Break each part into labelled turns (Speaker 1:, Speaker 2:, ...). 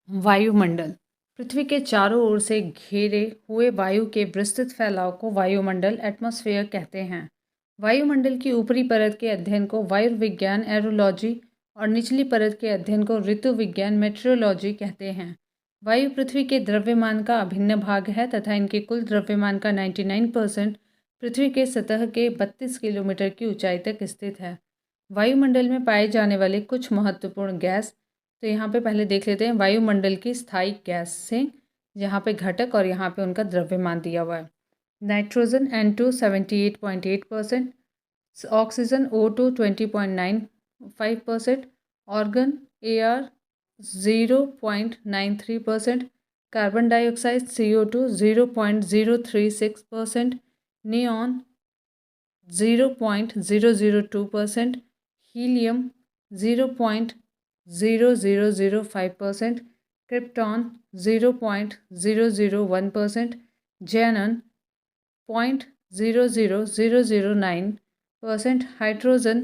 Speaker 1: वायुमंडल पृथ्वी के चारों ओर से घेरे हुए वायु के विस्तृत फैलाव को वायुमंडल एटमॉस्फेयर कहते हैं। वायुमंडल की ऊपरी परत के अध्ययन को वायुविज्ञान एरोलॉजी और निचली परत के अध्ययन को ऋतु विज्ञान मेट्रोलॉजी कहते हैं। वायु पृथ्वी के द्रव्यमान का अभिन्न भाग है तथा इनके कुल द्रव्यमान का 99% पृथ्वी के सतह के 32 किलोमीटर की ऊंचाई तक स्थित है। वायुमंडल में पाए जाने वाले कुछ महत्वपूर्ण गैस तो यहाँ पे पहले देख लेते हैं वायुमंडल की स्थायी गैस से, यहाँ पे घटक और यहाँ पे उनका द्रव्यमान दिया हुआ है। Nitrogen N2 78.8%, oxygen O2 20.95%, organ Ar 0.93%, carbon dioxide CO2 0.036%, neon 0.002%, helium 0.0005%, krypton 0.001%, ज़ेनन 0.00009%, hydrogen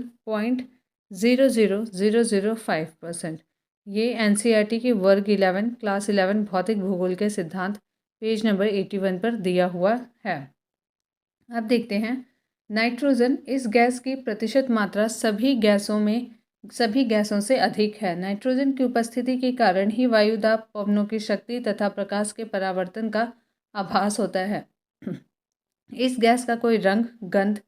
Speaker 1: 0.00005%। ये एनसीईआरटी की वर्ग 11 क्लास 11 भौतिक भूगोल के सिद्धांत पेज नंबर 81 पर दिया हुआ है। अब देखते हैं नाइट्रोजन। इस गैस की प्रतिशत मात्रा सभी गैसों से अधिक है। नाइट्रोजन की उपस्थिति के कारण ही वायुदाब, पवनों की शक्ति तथा प्रकाश के परावर्तन का आभास होता है। इस गैस का कोई रंग, गंध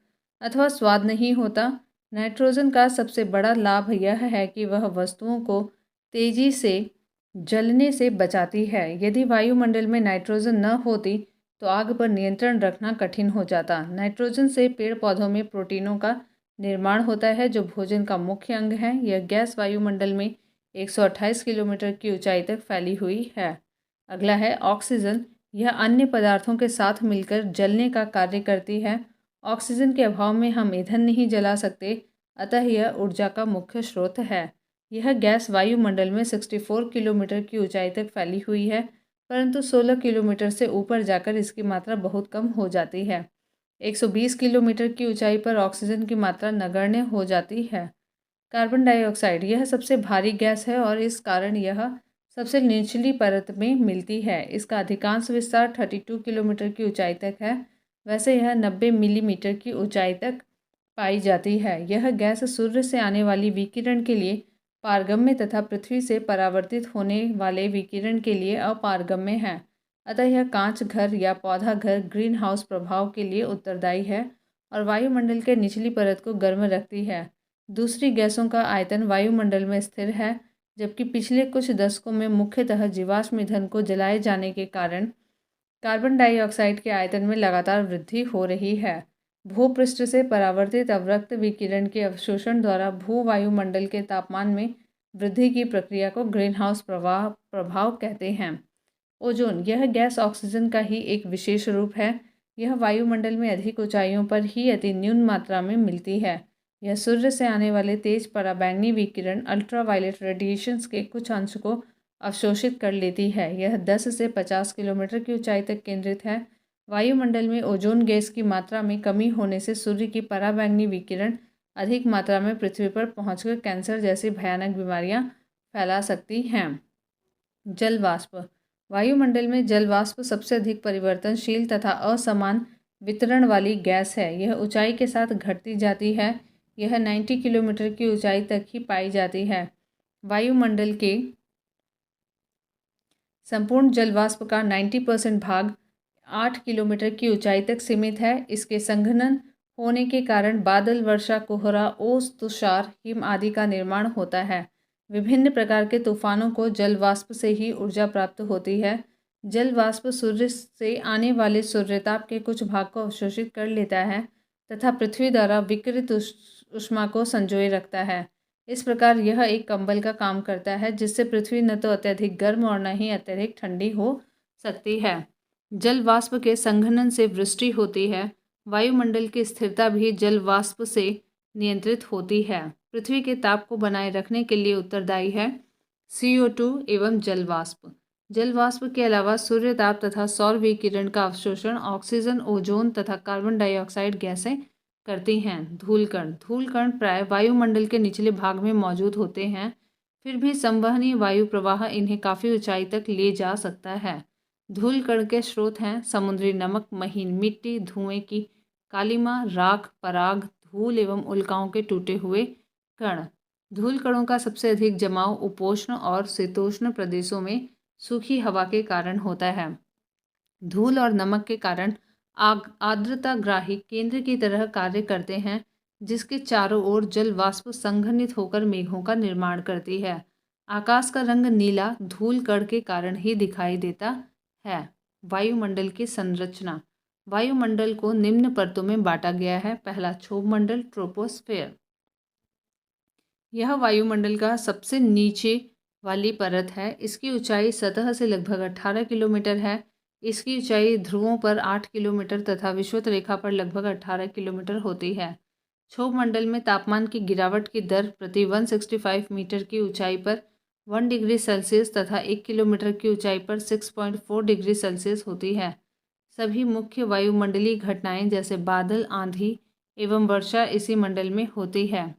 Speaker 1: अथवा स्वाद नहीं होता। नाइट्रोजन का सबसे बड़ा लाभ यह है कि वह वस्तुओं को तेजी से जलने से बचाती है। यदि वायुमंडल में नाइट्रोजन न होती तो आग पर नियंत्रण रखना कठिन हो जाता। नाइट्रोजन से पेड़ पौधों में प्रोटीनों का निर्माण होता है जो भोजन का मुख्य अंग है। यह गैस वायुमंडल में 128 किलोमीटर की ऊंचाई तक फैली हुई है। अगला है ऑक्सीजन। यह अन्य पदार्थों के साथ मिलकर जलने का कार्य करती है। ऑक्सीजन के अभाव में हम ईंधन नहीं जला सकते, अतः यह ऊर्जा का मुख्य स्रोत है। यह गैस वायुमंडल में 64 किलोमीटर की ऊंचाई तक फैली हुई है, परंतु 16 किलोमीटर से ऊपर जाकर इसकी मात्रा बहुत कम हो जाती है। 120 किलोमीटर की ऊंचाई पर ऑक्सीजन की मात्रा नगण्य हो जाती है। कार्बन डाइऑक्साइड यह सबसे भारी गैस है और इस कारण यह सबसे निचली परत में मिलती है। इसका अधिकांश विस्तार 32 किलोमीटर की ऊंचाई तक है। वैसे यह 90 मिलीमीटर की ऊंचाई तक पाई जाती है। यह गैस सूर्य से आने वाली विकिरण के लिए पारगम्य तथा पृथ्वी से परावर्तित होने वाले विकिरण के लिए अपारगम्य है। अतः यह कांच घर या पौधा घर ग्रीन हाउस प्रभाव के लिए उत्तरदायी है और वायुमंडल के निचली परत को गर्म रखती है। दूसरी गैसों का आयतन वायुमंडल में स्थिर है, जबकि पिछले कुछ दशकों में मुख्यतः जीवाश्म ईंधन को जलाए जाने के कारण कार्बन डाइऑक्साइड के आयतन में लगातार वृद्धि हो रही है। भूपृष्ठ से परावर्तित अवरक्त विकिरण के अवशोषण द्वारा भू वायुमंडल के तापमान में वृद्धि की प्रक्रिया को ग्रीनहाउस प्रभाव कहते हैं। ओजोन यह गैस ऑक्सीजन का ही एक विशेष रूप है। यह वायुमंडल में अधिक ऊंचाइयों पर ही अति न्यून मात्रा में मिलती है। यह सूर्य से आने वाले तेज पराबैंगनी विकिरण अल्ट्रावायलेट रेडिएशंस के कुछ अंश को अवशोषित कर लेती है। यह 10 से 50 किलोमीटर की ऊंचाई तक केंद्रित है। वायुमंडल में ओजोन गैस की मात्रा में कमी होने से सूर्य की पराबैंगनी विकिरण अधिक मात्रा में पृथ्वी पर पहुंचकर कैंसर जैसी भयानक बीमारियां फैला सकती हैं। जल वाष्प वायुमंडल में जल वाष्प सबसे अधिक परिवर्तनशील तथा असमान वितरण वाली गैस है। यह ऊंचाई के साथ घटती जाती है। यह 90 किलोमीटर की ऊंचाई तक ही पाई जाती है। वायुमंडल के संपूर्ण जल वाष्प का 90% भाग 8 किलोमीटर की ऊंचाई तक सीमित है। इसके संघनन होने के कारण बादल, वर्षा, कोहरा, ओस, तुषार, हिम आदि का निर्माण होता है। विभिन्न प्रकार के तूफानों को जल वाष्प से ही ऊर्जा प्राप्त होती है। जल वाष्प सूर्य से आने वाले सूर्यताप के कुछ भाग को अवशोषित कर लेता है तथा पृथ्वी द्वारा विकिरित ऊष्मा को संजोए रखता है। इस प्रकार यह एक कंबल का काम करता है, जिससे पृथ्वी न तो अत्यधिक गर्म और न ही अत्यधिक ठंडी हो सकती है। जल वाष्प के संघनन से वृष्टि होती है। वायुमंडल की स्थिरता भी जल वाष्प से नियंत्रित होती है। पृथ्वी के ताप को बनाए रखने के लिए उत्तरदायी है CO2 एवं जल वाष्प। जल वाष्प के अलावा सूर्य ताप तथा सौर विकिरण का अवशोषण ऑक्सीजन, ओजोन तथा कार्बन डाइऑक्साइड गैसें करती हैं। धूलकण प्राय वायुमंडल के निचले भाग में मौजूद होते हैं। फिर भी संवहनी वायु प्रवाह इन्हें काफ़ी ऊंचाई तक ले जा सकता है। धूल कण के स्रोत हैं समुद्री नमक, महीन मिट्टी, धुएं की कालिमा, राख, पराग, धूल एवं उल्काओं के टूटे हुए कण। धूल कणों का सबसे अधिक जमाव उपोष्ण और शीतोष्ण प्रदेशों में सूखी हवा के कारण होता है। धूल और नमक के कारण आर्द्रताग्राही केंद्र की तरह कार्य करते हैं, जिसके चारों ओर जल वाष्प संघनित होकर मेघों का निर्माण करती है। आकाश का रंग नीला धूल कण के कारण ही दिखाई देता है। वायुमंडल की संरचना। वायुमंडल को निम्न परतों में बांटा गया है। पहला क्षोभमंडल, ट्रोपोस्फेयर। यह वायुमंडल का सबसे नीचे वाली परत है। इसकी ऊंचाई सतह से लगभग 18 किलोमीटर है। इसकी ऊंचाई ध्रुवों पर 8 किलोमीटर तथा विषुवत रेखा पर लगभग 18 किलोमीटर होती है। क्षोभमंडल में तापमान की गिरावट की दर प्रति 165 मीटर की ऊंचाई पर 1 डिग्री सेल्सियस तथा 1 किलोमीटर की ऊंचाई पर 6.4 डिग्री सेल्सियस होती है। सभी मुख्य वायुमंडलीय घटनाएं जैसे बादल, आंधी एवं वर्षा इसी मंडल में होती है।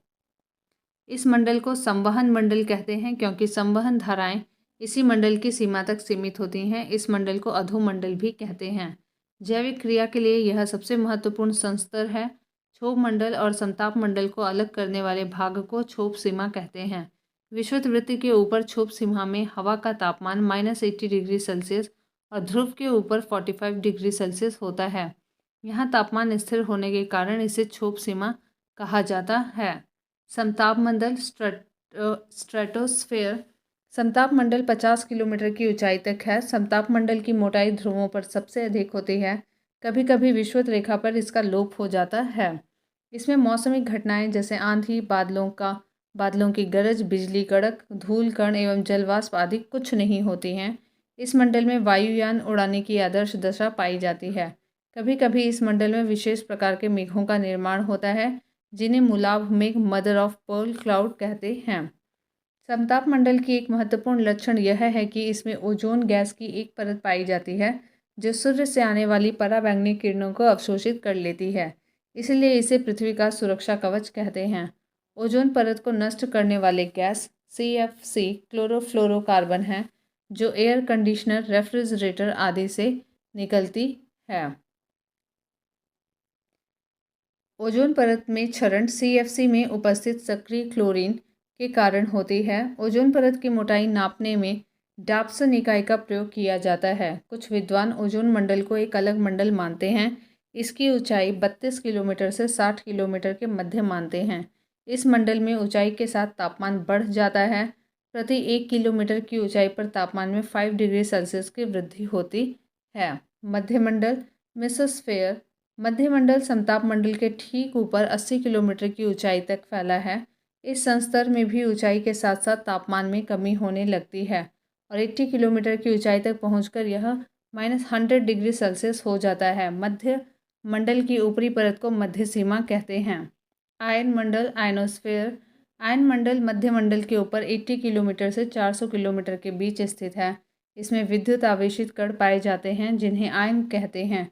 Speaker 1: इस मंडल को संवहन मंडल कहते हैं क्योंकि संवहन धाराएं इसी मंडल की सीमा तक सीमित होती हैं। इस मंडल को अधोमंडल भी कहते हैं। जैविक क्रिया के लिए यह सबसे महत्वपूर्ण संस्तर है। क्षोभ मंडल और समताप मंडल को अलग करने वाले भाग को क्षोभ सीमा कहते हैं। विषुवत वृत्त के ऊपर क्षोभ सीमा में हवा का तापमान -80 डिग्री सेल्सियस और ध्रुव के ऊपर 45 डिग्री सेल्सियस होता है। यहाँ तापमान स्थिर होने के कारण इसे क्षोभ सीमा कहा जाता है। समताप मंडल, स्ट्रेटोस्फेयर। समताप मंडल 50 किलोमीटर की ऊंचाई तक है। समताप मंडल की मोटाई ध्रुवों पर सबसे अधिक होती है। कभी कभी विषुवत रेखा पर इसका लोप हो जाता है। इसमें मौसमी घटनाएं जैसे आंधी, बादलों की गरज, बिजली कड़क, धूल कण एवं जलवाष्प आदि कुछ नहीं होती हैं। इस मंडल में वायुयान उड़ाने की आदर्श दशा पाई जाती है। कभी कभी इस मंडल में विशेष प्रकार के मेघों का निर्माण होता है, जिन्हें मूलाभ मेघ, मदर ऑफ पर्ल क्लाउड कहते हैं। समताप मंडल की एक महत्वपूर्ण लक्षण यह है कि इसमें ओजोन गैस की एक परत पाई जाती है, जो सूर्य से आने वाली पराबैंगनी किरणों को अवशोषित कर लेती है। इसलिए इसे पृथ्वी का सुरक्षा कवच कहते हैं। ओजोन परत को नष्ट करने वाले गैस CFC क्लोरोफ्लोरोकार्बन है, जो एयर कंडीशनर, रेफ्रिजरेटर आदि से निकलती है। ओजोन परत में क्षरण CFC में उपस्थित सक्रिय क्लोरीन के कारण होती है। ओजोन परत की मोटाई नापने में डाप्सन इकाई का प्रयोग किया जाता है। कुछ विद्वान ओजोन मंडल को एक अलग मंडल मानते हैं। इसकी ऊंचाई 32 किलोमीटर से 60 किलोमीटर के मध्य मानते हैं। इस मंडल में ऊंचाई के साथ तापमान बढ़ जाता है। प्रति 1 किलोमीटर की ऊंचाई पर तापमान में 5 डिग्री सेल्सियस की वृद्धि होती है। मध्यमंडल, मेसोस्फेयर। मध्यमंडल समताप मंडल के ठीक ऊपर 80 किलोमीटर की ऊंचाई तक फैला है। इस संस्तर में भी ऊंचाई के साथ साथ तापमान में कमी होने लगती है और 80 किलोमीटर की ऊंचाई तक पहुंचकर यह -100 डिग्री सेल्सियस हो जाता है। मध्य मंडल की ऊपरी परत को मध्य सीमा कहते हैं। आयन मंडल, आयनोस्फेयर। आयन मंडल मध्य मंडल के ऊपर 80 किलोमीटर से 400 किलोमीटर के बीच स्थित है। इसमें विद्युत आवेशित कण पाए जाते हैं, जिन्हें आयन कहते हैं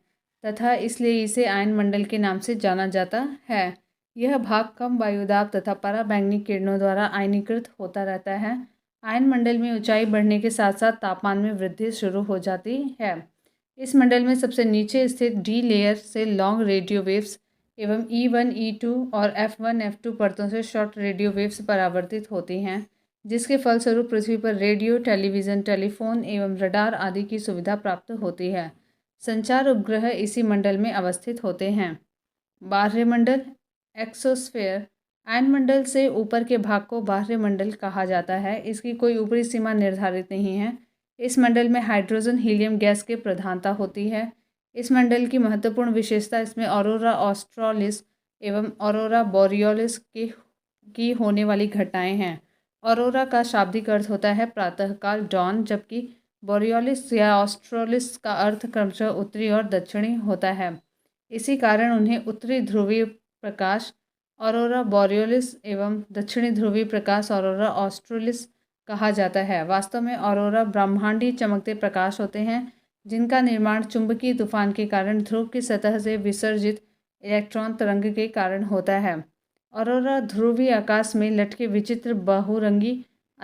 Speaker 1: तथा इसलिए इसे आयन मंडल के नाम से जाना जाता है। यह भाग कम वायुदाब तथा पराबैंगनी किरणों द्वारा आयनीकृत होता रहता है। आयन मंडल में ऊंचाई बढ़ने के साथ साथ तापमान में वृद्धि शुरू हो जाती है। इस मंडल में सबसे नीचे स्थित D लेयर से लॉन्ग रेडियो वेव्स एवं E1, E2 और F1, F2 परतों से शॉर्ट रेडियो वेव्स परावर्तित होती हैं, जिसके फलस्वरूप पृथ्वी पर रेडियो, टेलीविज़न, टेलीफोन एवं रडार आदि की सुविधा प्राप्त होती है। संचार उपग्रह इसी मंडल में अवस्थित होते हैं। बाह्य मंडल, एक्सोस्फेयर। आयन मंडल से ऊपर के भाग को बाह्य मंडल कहा जाता है। इसकी कोई ऊपरी सीमा निर्धारित नहीं है। इस मंडल में हाइड्रोजन, हीलियम गैस की प्रधानता होती है। इस मंडल की महत्वपूर्ण विशेषता इसमें ऑरोरा ऑस्ट्रालिस एवं ऑरोरा बोरियोलिस की होने वाली घटनाएं हैं। ऑरोरा का शाब्दिक अर्थ होता है प्रातःकाल, डॉन, जबकि बोरियोलिस या ऑस्ट्रालिस का अर्थ क्रमशः उत्तरी और दक्षिणी होता है। इसी कारण उन्हें उत्तरी ध्रुवीय प्रकाश ऑरोरा बोरियोलिस एवं दक्षिणी ध्रुवीय प्रकाश ऑरोरा ऑस्ट्रालिस कहा जाता है। वास्तव में ऑरोरा ब्रह्मांडीय चमकते प्रकाश होते हैं, जिनका निर्माण चुंबकीय तूफान के कारण ध्रुव की सतह से विसर्जित इलेक्ट्रॉन तरंग के कारण होता है। ऑरोरा ध्रुवीय आकाश में लटके विचित्र बहुरंगी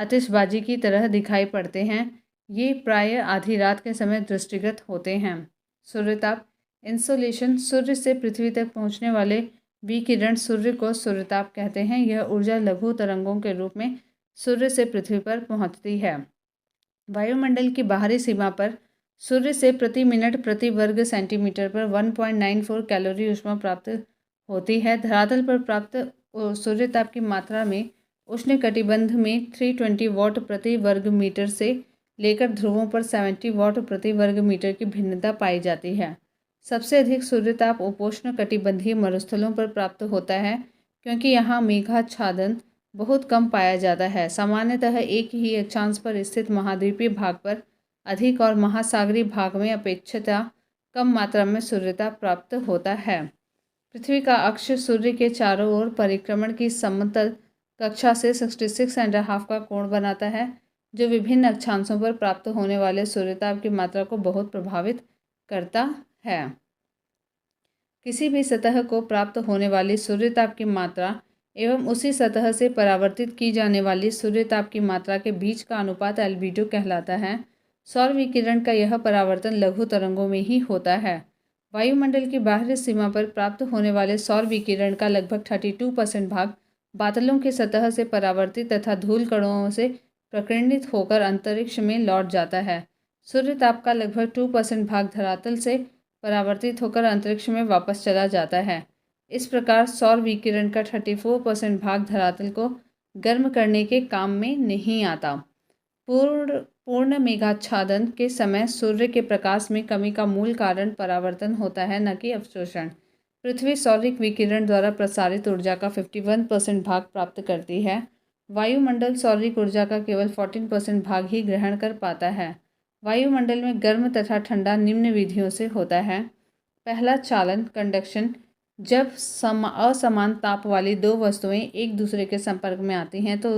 Speaker 1: आतिशबाजी की तरह दिखाई पड़ते हैं। ये प्रायः आधी रात के समय दृष्टिगत होते हैं। सूर्यताप इंसोलेशन सूर्य से पृथ्वी तक पहुंचने वाले विकिरण सूर्य को सूर्यताप कहते हैं। यह ऊर्जा लघु तरंगों के रूप में सूर्य से पृथ्वी पर पहुंचती है। वायुमंडल की बाहरी सीमा पर सूर्य से प्रति मिनट प्रति वर्ग सेंटीमीटर पर 1.94 कैलोरी ऊष्मा प्राप्त होती है। धरातल पर प्राप्त सूर्यताप की मात्रा में उष्णकटिबंध में 320 वाट प्रति वर्ग मीटर से लेकर ध्रुवों पर 70 वाट प्रति वर्ग मीटर की भिन्नता पाई जाती है। सबसे अधिक सूर्यताप उपोष्ण कटिबंधीय मरुस्थलों पर प्राप्त होता है, क्योंकि यहाँ मेघाच्छादन बहुत कम पाया जाता है। सामान्यतः एक ही अक्षांश पर स्थित महाद्वीपीय भाग पर अधिक और महासागरीय भाग में अपेक्षाकृत कम मात्रा में सूर्यताप प्राप्त होता है। पृथ्वी का अक्ष सूर्य के चारों ओर परिक्रमण की समतल कक्षा से 66.5 का कोण बनाता है, जो विभिन्न अक्षांशों पर प्राप्त होने वाले सूर्यताप की मात्रा को बहुत प्रभावित करता है। किसी भी सतह को प्राप्त होने वाली सूर्यताप की मात्रा एवं उसी सतह से परावर्तित की जाने वाली सूर्यताप की मात्रा के बीच का अनुपात एल्बिडो कहलाता है। सौर विकिरण का यह परावर्तन लघु तरंगों में ही होता है। वायुमंडल की बाहरी सीमा पर प्राप्त होने वाले सौर विकिरण का लगभग 32% भाग बादलों की सतह से परावर्तित तथा धूल कणों से प्रकीर्णित होकर अंतरिक्ष में लौट जाता है। सूर्यताप का लगभग 2% भाग धरातल से परावर्तित होकर अंतरिक्ष में वापस चला जाता है। इस प्रकार सौर विकिरण का 34% भाग धरातल को गर्म करने के काम में नहीं आता। पूर्ण मेघाच्छादन के समय सूर्य के प्रकाश में कमी का मूल कारण परावर्तन होता है, न कि अवशोषण। पृथ्वी सौरिक विकिरण द्वारा प्रसारित ऊर्जा का 51% भाग प्राप्त करती है। वायुमंडल सौरिक ऊर्जा का केवल 14% भाग ही ग्रहण कर पाता है। वायुमंडल में गर्म तथा ठंडा निम्न विधियों से होता है। पहला चालन कंडक्शन, जब असमान ताप वाली दो वस्तुएं एक दूसरे के संपर्क में आती हैं तो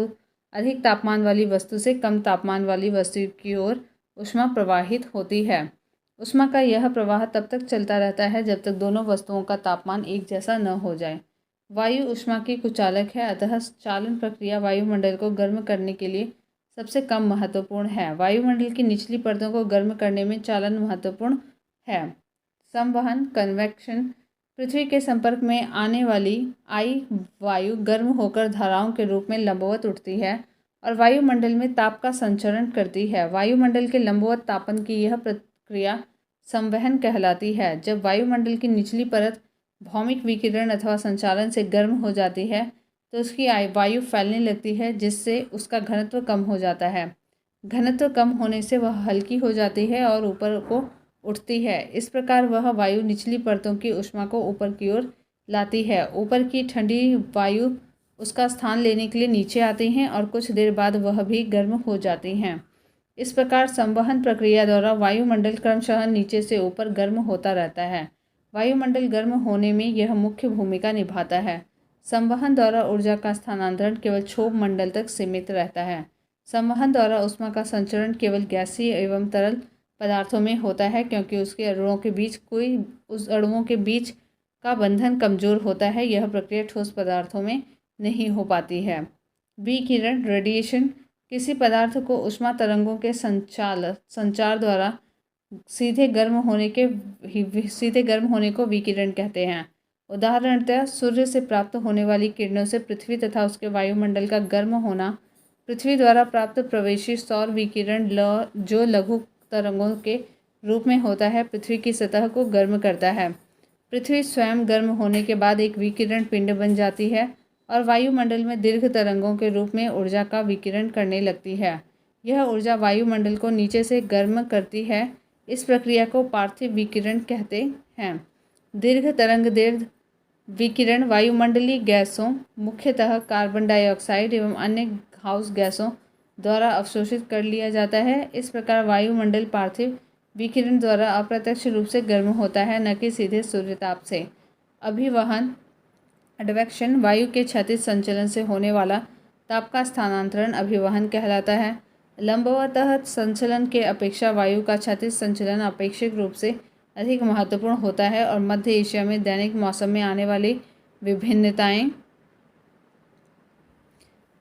Speaker 1: अधिक तापमान वाली वस्तु से कम तापमान वाली वस्तु की ओर ऊष्मा प्रवाहित होती है। ऊष्मा का यह प्रवाह तब तक चलता रहता है जब तक दोनों वस्तुओं का तापमान एक जैसा न हो जाए। वायु ऊष्मा की कुचालक है, अतः चालन प्रक्रिया वायुमंडल को गर्म करने के लिए सबसे कम महत्वपूर्ण है। वायुमंडल की निचली परतों को गर्म करने में चालन महत्वपूर्ण है। संवहन कन्वेक्शन, पृथ्वी के संपर्क में आने वाली आई वायु गर्म होकर धाराओं के रूप में लंबवत उठती है और वायुमंडल में ताप का संचरण करती है। वायुमंडल के लंबवत तापन की यह प्रक्रिया संवहन कहलाती है। जब वायुमंडल की निचली परत भौमिक विकिरण अथवा संचालन से गर्म हो जाती है तो उसकी वायु फैलने लगती है, जिससे उसका घनत्व कम हो जाता है। घनत्व कम होने से वह हल्की हो जाती है और ऊपर को उठती है। इस प्रकार वह वायु निचली परतों की ऊष्मा को ऊपर की ओर लाती है। ऊपर की ठंडी वायु उसका स्थान लेने के लिए नीचे आती हैं और कुछ देर बाद वह भी गर्म हो जाती हैं। इस प्रकार संवहन प्रक्रिया द्वारा वायुमंडल क्रमशः नीचे से ऊपर गर्म होता रहता है। वायुमंडल गर्म होने में यह मुख्य भूमिका निभाता है। संवहन द्वारा ऊर्जा का स्थानांतरण केवल क्षोभ मंडल तक सीमित रहता है। संवहन द्वारा ऊष्मा का संचरण केवल गैसीय एवं तरल पदार्थों में होता है, क्योंकि उसके अणुओं के बीच का बंधन कमजोर होता है। यह प्रक्रिया ठोस पदार्थों में नहीं हो पाती है। विकिरण रेडिएशन, किसी पदार्थ को ऊष्मा तरंगों के संचार द्वारा सीधे गर्म होने को विकिरण कहते हैं। उदाहरणतः सूर्य से प्राप्त होने वाली किरणों से पृथ्वी तथा उसके वायुमंडल का गर्म होना पृथ्वी द्वारा प्राप्त प्रवेशी सौर विकिरण जो लघु तरंगों के रूप में होता है, पृथ्वी की सतह को गर्म करता है। पृथ्वी स्वयं गर्म होने के बाद एक विकिरण पिंड बन जाती है और वायुमंडल में दीर्घ तरंगों के रूप में ऊर्जा का विकिरण करने लगती है। यह ऊर्जा वायुमंडल को नीचे से गर्म करती है। इस प्रक्रिया को पार्थिव विकिरण कहते हैं। दीर्घ तरंगदैर्घ्य विकिरण वायुमंडलीय गैसों, मुख्यतः कार्बन डाइऑक्साइड एवं अन्य हाउस गैसों द्वारा अवशोषित कर लिया जाता है। इस प्रकार वायुमंडल पार्थिव विकिरण द्वारा अप्रत्यक्ष रूप से गर्म होता है, न कि सीधे सूर्यताप से। अभिवहन एडवेक्शन, वायु के क्षैतिज संचलन से होने वाला ताप का स्थानांतरण अभिवहन कहलाता है। लंबवतः संचलन के अपेक्षा वायु का क्षैतिज संचलन अपेक्षित रूप से अधिक महत्वपूर्ण होता है और मध्य एशिया में दैनिक मौसम में आने वाली विभिन्नताएं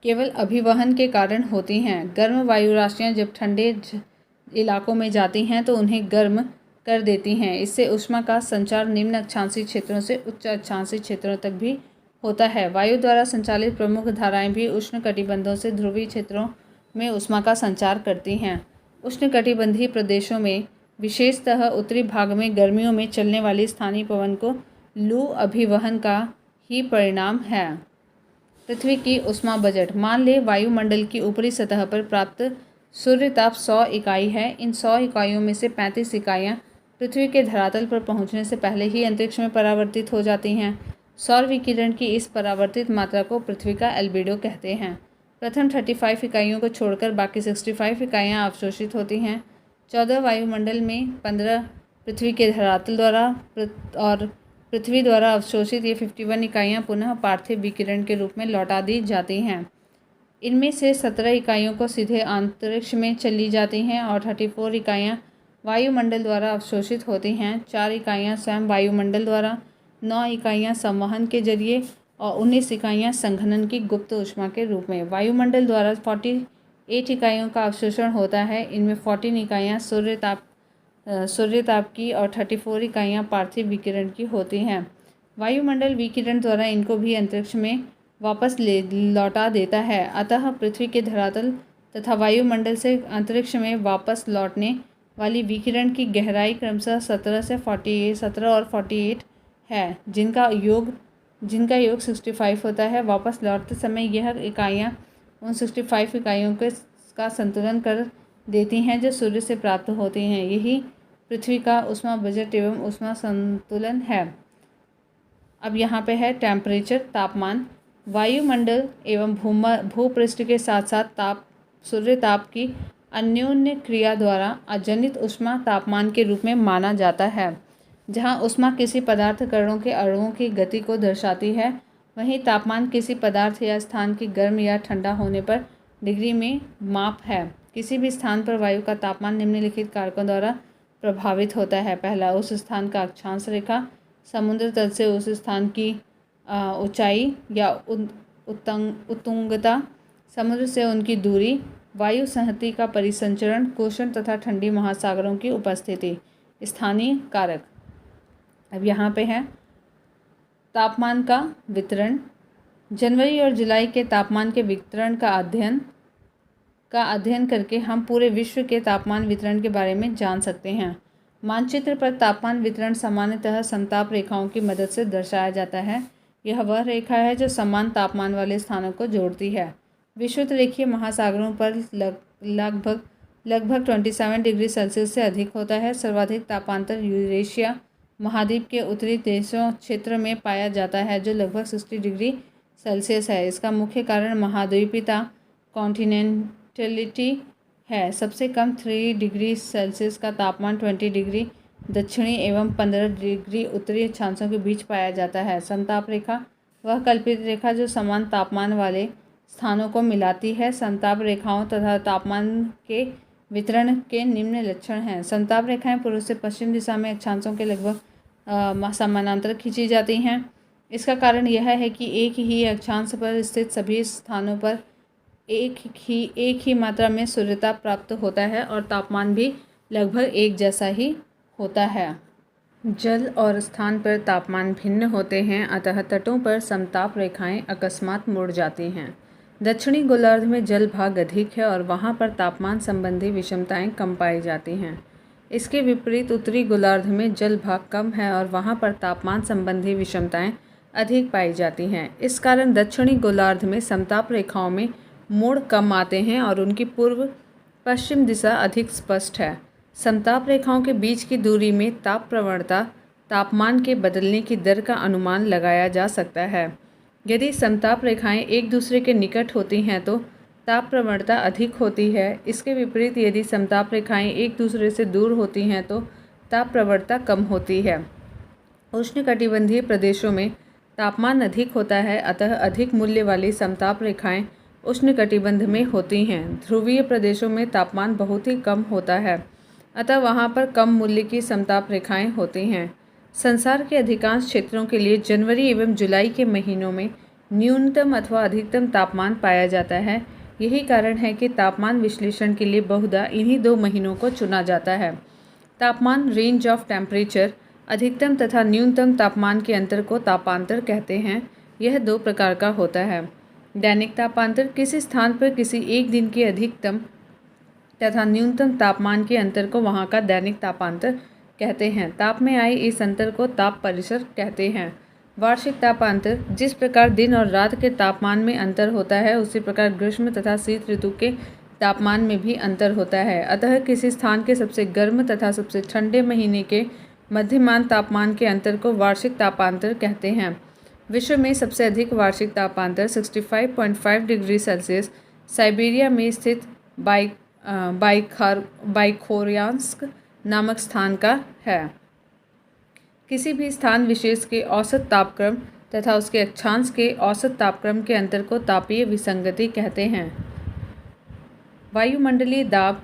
Speaker 1: केवल अभिवहन के कारण होती हैं। गर्म वायु राशियाँ जब ठंडे इलाकों में जाती हैं तो उन्हें गर्म कर देती हैं। इससे ऊष्मा का संचार निम्न अक्षांशीय क्षेत्रों से उच्च अक्षांशीय क्षेत्रों तक भी होता है। वायु द्वारा संचालित प्रमुख धाराएं भी उष्णकटिबंधों से ध्रुवीय क्षेत्रों में ऊष्मा का संचार करती हैं। उष्णकटिबंधीय प्रदेशों में विशेषतः उत्तरी भाग में गर्मियों में चलने वाली स्थानीय पवन को लू अभिवहन का ही परिणाम है। पृथ्वी की ऊष्मा बजट। मान लें वायुमंडल की ऊपरी सतह पर प्राप्त सूर्य ताप 100 इकाई है। इन 100 इकाइयों में से 35 इकाइयाँ पृथ्वी के धरातल पर पहुँचने से पहले ही अंतरिक्ष में परावर्तित हो जाती हैं। सौर विकिरण की इस परावर्तित मात्रा को पृथ्वी का एल्बिडो कहते हैं। प्रथम 35 इकाइयों को छोड़कर बाकी 65 इकाइयाँ अवशोषित होती हैं। 14 वायुमंडल में 15 पृथ्वी के धरातल द्वारा और पृथ्वी द्वारा अवशोषित ये 51 इकाइयाँ पुनः पार्थिव विकिरण के रूप में लौटा दी जाती हैं। इनमें से 17 इकाइयों को सीधे अंतरिक्ष में चली जाती हैं और 34 इकाइयाँ वायुमंडल द्वारा अवशोषित होती हैं। 4 इकाइयाँ स्वयं वायुमंडल द्वारा, 9 इकाइयाँ संवहन के जरिए और 19 इकाइयाँ संघनन की गुप्त ऊष्मा के रूप में। वायुमंडल द्वारा 48 इकाइयों का अवशोषण होता है। इनमें 14 इकाइयाँ सूर्य ताप की और 34 इकाइयाँ पार्थिव विकिरण की होती हैं। वायुमंडल विकिरण द्वारा इनको भी अंतरिक्ष में वापस लौटा देता है। अतः पृथ्वी के धरातल तथा वायुमंडल से अंतरिक्ष में वापस लौटने वाली विकिरण की गहराई क्रमशः 17 और 48 है, जिनका योग 65 होता है। वापस लौटते समय यह इकाइयाँ उन 65 इकाइयों का संतुलन कर देती हैं जो सूर्य से प्राप्त होती हैं। यही पृथ्वी का ऊष्मा बजट एवं ऊष्मा संतुलन है। अब यहाँ पे है टेम्परेचर, तापमान। वायुमंडल एवं भूपृष्ठ के साथ साथ सूर्य ताप की अन्योन्य क्रिया द्वारा अजनित ऊष्मा तापमान के रूप में माना जाता है। जहाँ ऊष्मा किसी पदार्थ कणों के अणुओं की गति को दर्शाती है, वहीं तापमान किसी पदार्थ या स्थान की गर्म या ठंडा होने पर डिग्री में माप है। किसी भी स्थान पर वायु का तापमान निम्नलिखित कारकों द्वारा प्रभावित होता है। पहला, उस स्थान का अक्षांश रेखा, समुद्र तल से उस स्थान की ऊंचाई या उत्तुंगता, समुद्र से उनकी दूरी, वायु संहति का परिसंचरण, उष्ण तथा ठंडी महासागरों की उपस्थिति। स्थानीय कारक। अब यहाँ पे है तापमान का वितरण। जनवरी और जुलाई के तापमान के वितरण का अध्ययन करके हम पूरे विश्व के तापमान वितरण के बारे में जान सकते हैं। मानचित्र पर तापमान वितरण सामान्यतः समताप रेखाओं की मदद से दर्शाया जाता है। यह वह रेखा है जो समान तापमान वाले स्थानों को जोड़ती है। विषुवत रेखीय महासागरों पर लगभग 27 डिग्री सेल्सियस से अधिक होता है। सर्वाधिक तापांतर यूरेशिया महाद्वीप के उत्तरी देशों क्षेत्र में पाया जाता है, जो लगभग 60 डिग्री सेल्सियस है। इसका मुख्य कारण महाद्वीपीयता कॉन्टिनेंटलिटी है। सबसे कम 3 डिग्री सेल्सियस का तापमान 20 डिग्री दक्षिणी एवं 15 डिग्री उत्तरी अक्षांशों के बीच पाया जाता है। समताप रेखा वह कल्पित रेखा जो समान तापमान वाले स्थानों को मिलाती है। समताप रेखाओं तथा तापमान के वितरण के निम्न लक्षण हैं। समताप रेखाएं पूर्व से पश्चिम दिशा में अक्षांशों के लगभग समानांतर खींची जाती हैं। इसका कारण यह है कि एक ही अक्षांश पर स्थित सभी स्थानों पर एक ही मात्रा में सूर्यताप प्राप्त होता है और तापमान भी लगभग एक जैसा ही होता है। जल और स्थान पर तापमान भिन्न होते हैं, अतः तटों पर समताप रेखाएं अकस्मात मुड़ जाती हैं। दक्षिणी गोलार्ध में जल भाग अधिक है और वहां पर तापमान संबंधी विषमताएं कम पाई जाती हैं। इसके विपरीत उत्तरी गोलार्ध में जल भाग कम है और वहां पर तापमान संबंधी विषमताएं अधिक पाई जाती हैं। इस कारण दक्षिणी गोलार्ध में समताप रेखाओं में मोड़ कम आते हैं और उनकी पूर्व पश्चिम दिशा अधिक स्पष्ट है। समताप रेखाओं के बीच की दूरी में ताप प्रवणता, तापमान के बदलने की दर का अनुमान लगाया जा सकता है। यदि समताप रेखाएं एक दूसरे के निकट होती हैं तो ताप प्रवणता अधिक होती है। इसके विपरीत यदि समताप रेखाएं एक दूसरे से दूर होती हैं तो ताप प्रवणता कम होती है। उष्णकटिबंधीय प्रदेशों में तापमान अधिक होता है, अतः अधिक मूल्य वाली समताप रेखाएं उष्णकटिबंध में होती हैं। ध्रुवीय प्रदेशों में तापमान बहुत ही कम होता है, अतः वहां पर कम मूल्य की समताप रेखाएं होती हैं। संसार के अधिकांश क्षेत्रों के लिए जनवरी एवं जुलाई के महीनों में न्यूनतम अथवा अधिकतम तापमान पाया जाता है। यही कारण है कि तापमान विश्लेषण के लिए बहुधा इन्हीं 2 महीनों को चुना जाता है। तापमान रेंज ऑफ टेम्परेचर, अधिकतम तथा न्यूनतम तापमान के अंतर को तापांतर कहते हैं। यह 2 प्रकार का होता है। दैनिक तापांतर, किसी स्थान पर किसी एक दिन के अधिकतम तथा न्यूनतम तापमान के अंतर को वहाँ का दैनिक तापांतर कहते हैं। ताप में आए इस अंतर को ताप परिसर कहते हैं। वार्षिक तापांतर, जिस प्रकार दिन और रात के तापमान में अंतर होता है उसी प्रकार ग्रीष्म तथा शीत ऋतु के तापमान में भी अंतर होता है। अतः किसी स्थान के सबसे गर्म तथा सबसे ठंडे महीने के मध्यमान तापमान के अंतर को वार्षिक तापांतर कहते हैं। विश्व में सबसे अधिक वार्षिक तापांतर 65.5 डिग्री सेल्सियस साइबेरिया में स्थित बाइखोरियांस्क नामक स्थान का है। किसी भी स्थान विशेष के औसत तापक्रम तथा उसके अक्षांश के औसत तापक्रम के अंतर को तापीय विसंगति कहते हैं। वायुमंडलीय दाब,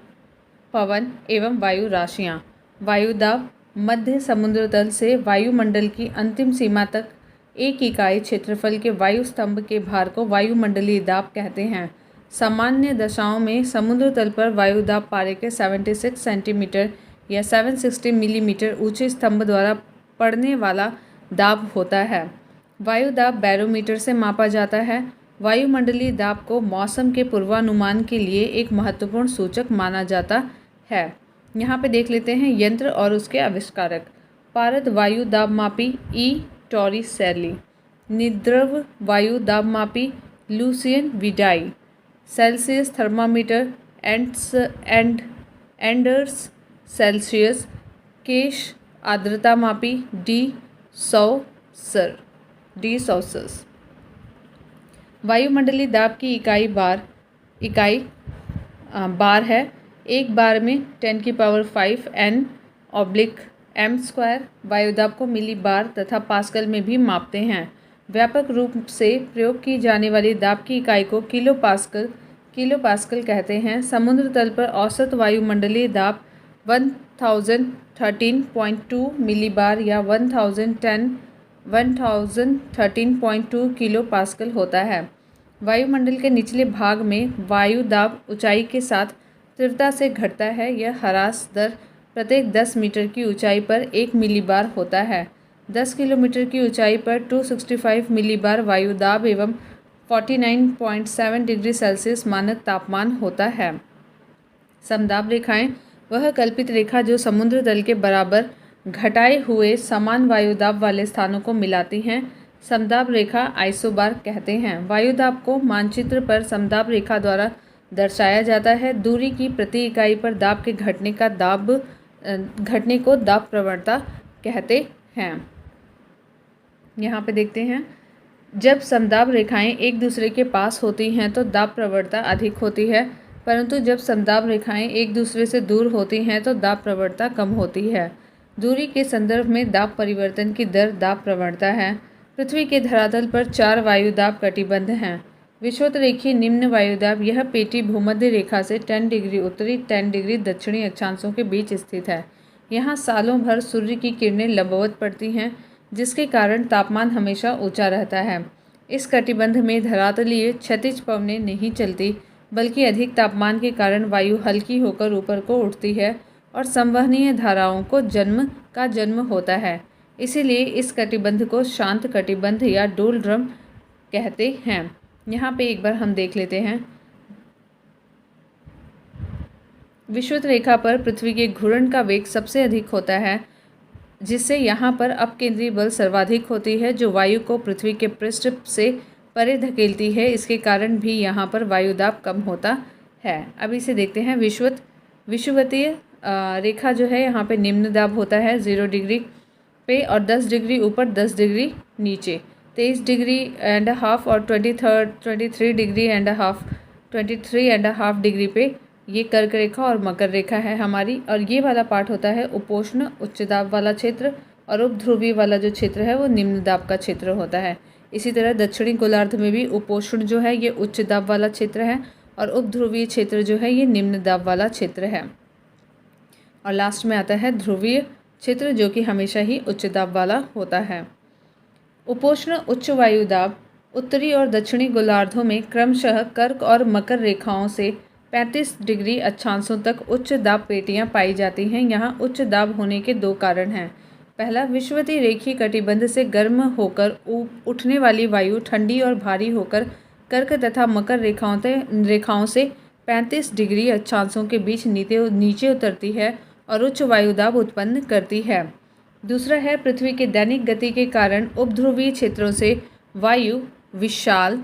Speaker 1: पवन एवं वायु राशियाँ। वायु दाब मध्य समुद्र तल से वायुमंडल की अंतिम सीमा तक एक इकाई क्षेत्रफल के वायु स्तंभ के भार को वायुमंडलीय दाब कहते हैं। सामान्य दशाओं में समुद्र तल पर वायु दाब पारे के 76 सेंटीमीटर या 760 मिलीमीटर ऊंचे स्तंभ द्वारा पड़ने वाला दाब होता है। वायु दाब बैरोमीटर से मापा जाता है। वायुमंडलीय दाब को मौसम के पूर्वानुमान के लिए एक महत्वपूर्ण सूचक माना जाता है। यहाँ पे देख लेते हैं यंत्र और उसके आविष्कारक। पारद वायु दाब मापी ई टॉरिसेली, निद्रव वायु दाब मापी Lucien Vidie, Celsius thermometer Anders Celsius, केश आर्द्रता मापी डी सौसस। वायुमंडलीय दाब की इकाई बार है। एक बार में 10⁵ n/m²। वायुदाब को मिली बार तथा पास्कल में भी मापते हैं। व्यापक रूप से प्रयोग की जाने वाली दाब की इकाई को किलो पास्कल कहते हैं। समुद्र तल पर औसत वायुमंडलीय दाब 1013.2 मिलीबार या 1013.2 किलो पास्कल होता है। वायुमंडल के निचले भाग में वायु दाब ऊंचाई के साथ तीव्रता से घटता है। यह ह्रास दर प्रत्येक 10 मीटर की ऊंचाई पर 1 मिलीबार होता है। 10 किलोमीटर की ऊंचाई पर 265 मिलीबार वायु दाब एवं 49.7 डिग्री सेल्सियस मानक तापमान होता है। समदाब रेखाएं वह कल्पित रेखा जो समुद्र तल के बराबर घटाए हुए समान वायुदाब वाले स्थानों को मिलाती हैं। समदाब रेखा आइसोबार कहते हैं। वायुदाब को मानचित्र पर समदाब रेखा द्वारा दर्शाया जाता है। दूरी की प्रति इकाई पर दाब के घटने को दाब प्रवणता कहते हैं। यहाँ पे देखते हैं, जब समदाब रेखाएं एक दूसरे के पास होती हैं तो दाब प्रवणता अधिक होती है, परंतु जब समदाब रेखाएं एक दूसरे से दूर होती हैं तो दाब प्रवणता कम होती है। दूरी के संदर्भ में दाब परिवर्तन की दर दाब प्रवणता है। पृथ्वी के धरातल पर 4 वायुदाब कटिबंध हैं। विषुवतरेखीय निम्न वायुदाब, यह पेटी भूमध्य रेखा से 10 डिग्री उत्तरी 10 डिग्री दक्षिणी अक्षांशों के बीच स्थित है। यहाँ सालों भर सूर्य की किरणें लंबवत पड़ती हैं, जिसके कारण तापमान हमेशा ऊंचा रहता है। इस कटिबंध में धरातलीय क्षैतिज पवनें नहीं चलती, बल्कि अधिक तापमान के कारण वायु हल्की होकर ऊपर को उठती है और संवहनीय धाराओं को जन्म होता है। इसीलिए इस कटिबंध को शांत कटिबंध या डोलड्रम कहते हैं। यहाँ पे एक बार हम देख लेते हैं। विषुवत रेखा पर पृथ्वी के घूर्णन का वेग सबसे अधिक होता है, जिससे यहाँ पर अपकेंद्री बल सर्वाधिक होती है, जो वायु को पृथ्वी के पृष्ठ से परे धकेलती है। इसके कारण भी यहाँ पर वायुदाब कम होता है। अब इसे देखते हैं। विषुवतीय रेखा जो है यहाँ पे निम्न दाब होता है 0 डिग्री पे और 10 डिग्री ऊपर 10 डिग्री नीचे। 23 डिग्री एंड हाफ और 23 डिग्री एंड हाफ डिग्री पे ये कर्क रेखा और मकर रेखा है हमारी। और ये वाला पार्ट होता है उपोष्ण उच्च दाब वाला क्षेत्र, और उपध्रुवीय वाला जो क्षेत्र है वो निम्न दाब का क्षेत्र होता है। इसी तरह दक्षिणी गोलार्ध में भी उपोष्ण जो है ये उच्च दाब वाला क्षेत्र है और उपध्रुवीय क्षेत्र जो है ये निम्न दाब वाला क्षेत्र है। और लास्ट में आता है ध्रुवीय क्षेत्र, जो कि हमेशा ही उच्च दाब वाला होता है। उपोष्ण उच्च वायुदाब उत्तरी और दक्षिणी गोलार्धों में क्रमशः कर्क और मकर रेखाओं से 35 डिग्री अक्षांशों तक उच्च दाब पेटियां पाई जाती हैं। यहाँ उच्च दाब होने के दो कारण हैं। पहला, विषुवतीय रेखीय कटिबंध से गर्म होकर उठने वाली वायु ठंडी और भारी होकर कर्क तथा मकर रेखाओं से 35 डिग्री अक्षांशों के बीच नीचे उतरती है और उच्च वायुदाब उत्पन्न करती है। दूसरा है, पृथ्वी के दैनिक गति के कारण उपध्रुवीय क्षेत्रों से वायु विशाल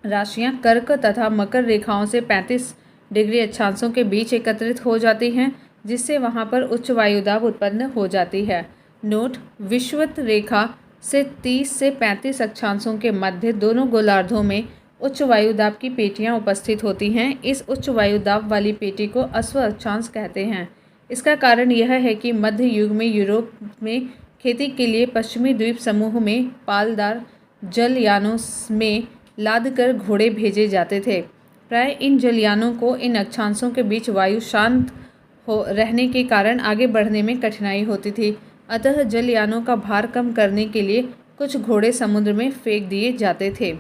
Speaker 1: राशियां कर्क तथा मकर रेखाओं से 35 डिग्री अक्षांशों के बीच एकत्रित हो जाती हैं, जिससे वहां पर उच्च वायुदाब उत्पन्न हो जाती है। नोट, विषुवत रेखा से 30 से 35 अक्षांशों के मध्य दोनों गोलार्धों में उच्च वायुदाब की पेटियां उपस्थित होती हैं। इस उच्च वायुदाब वाली पेटी को अश्व अक्षांश कहते हैं। इसका कारण यह है कि मध्य युग में यूरोप में खेती के लिए पश्चिमी द्वीप समूह में पालदार जलयानों में लादकर घोड़े भेजे जाते थे। प्राय इन जलयानों को इन अक्षांशों के बीच वायु शांत हो रहने के कारण आगे बढ़ने में कठिनाई होती थी। अतः जलयानों का भार कम करने के लिए कुछ घोड़े समुद्र में फेंक दिए जाते थे।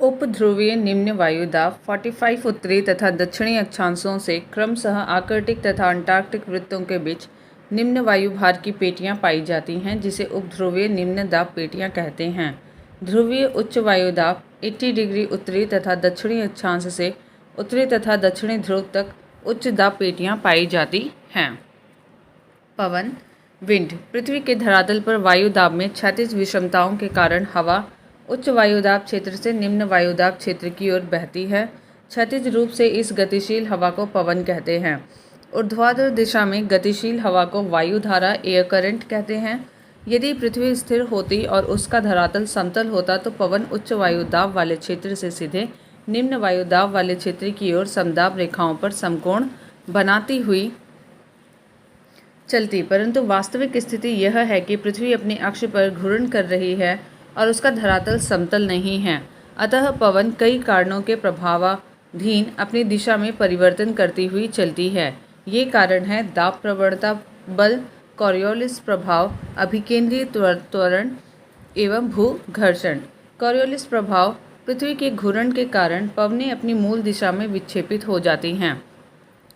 Speaker 1: उपध्रुवीय निम्न वायुदाब 45 उत्तरी तथा दक्षिणी अक्षांशों से क्रमशः आर्कटिक तथा अंटार्कटिक वृत्तों के बीच निम्न वायु भार की पेटियां पाई जाती हैं, जिसे उपध्रुवीय निम्न दाब पेटियां कहते हैं। ध्रुवीय उच्च वायुदाब 80 डिग्री उत्तरी तथा दक्षिणी अक्षांश से उत्तरी तथा दक्षिणी ध्रुव तक उच्च दाब पेटियां पाई जाती हैं। पवन, विंड, पृथ्वी के धरातल पर वायुदाब में क्षैतिज विषमताओं के कारण हवा उच्च वायुदाब क्षेत्र से निम्न वायुदाब क्षेत्र की ओर बहती है। क्षैतिज रूप से इस गतिशील हवा को पवन कहते हैं। ऊर्ध्वाधर दिशा में गतिशील हवा को वायुधारा एयर करंट कहते हैं। यदि पृथ्वी स्थिर होती और उसका धरातल समतल होता तो पवन उच्च वायुदाब वाले क्षेत्र से सीधे निम्न वायुदाब वाले क्षेत्र की ओर समदाब रेखाओं पर समकोण बनाती हुई चलती, परंतु वास्तविक स्थिति यह है कि पृथ्वी अपने अक्ष पर घूर्ण कर रही है और उसका धरातल समतल नहीं है। अतः पवन कई कारणों के प्रभावाधीन अपनी दिशा में परिवर्तन करती हुई चलती है। ये कारण है दाब प्रवणता बल, कॉरियोलिस प्रभाव, अभिकेंद्रीय त्वरण एवं भूघर्षण। कॉरियोलिस प्रभाव, पृथ्वी के घूर्ण के कारण पवनें अपनी मूल दिशा में विक्षेपित हो जाती हैं।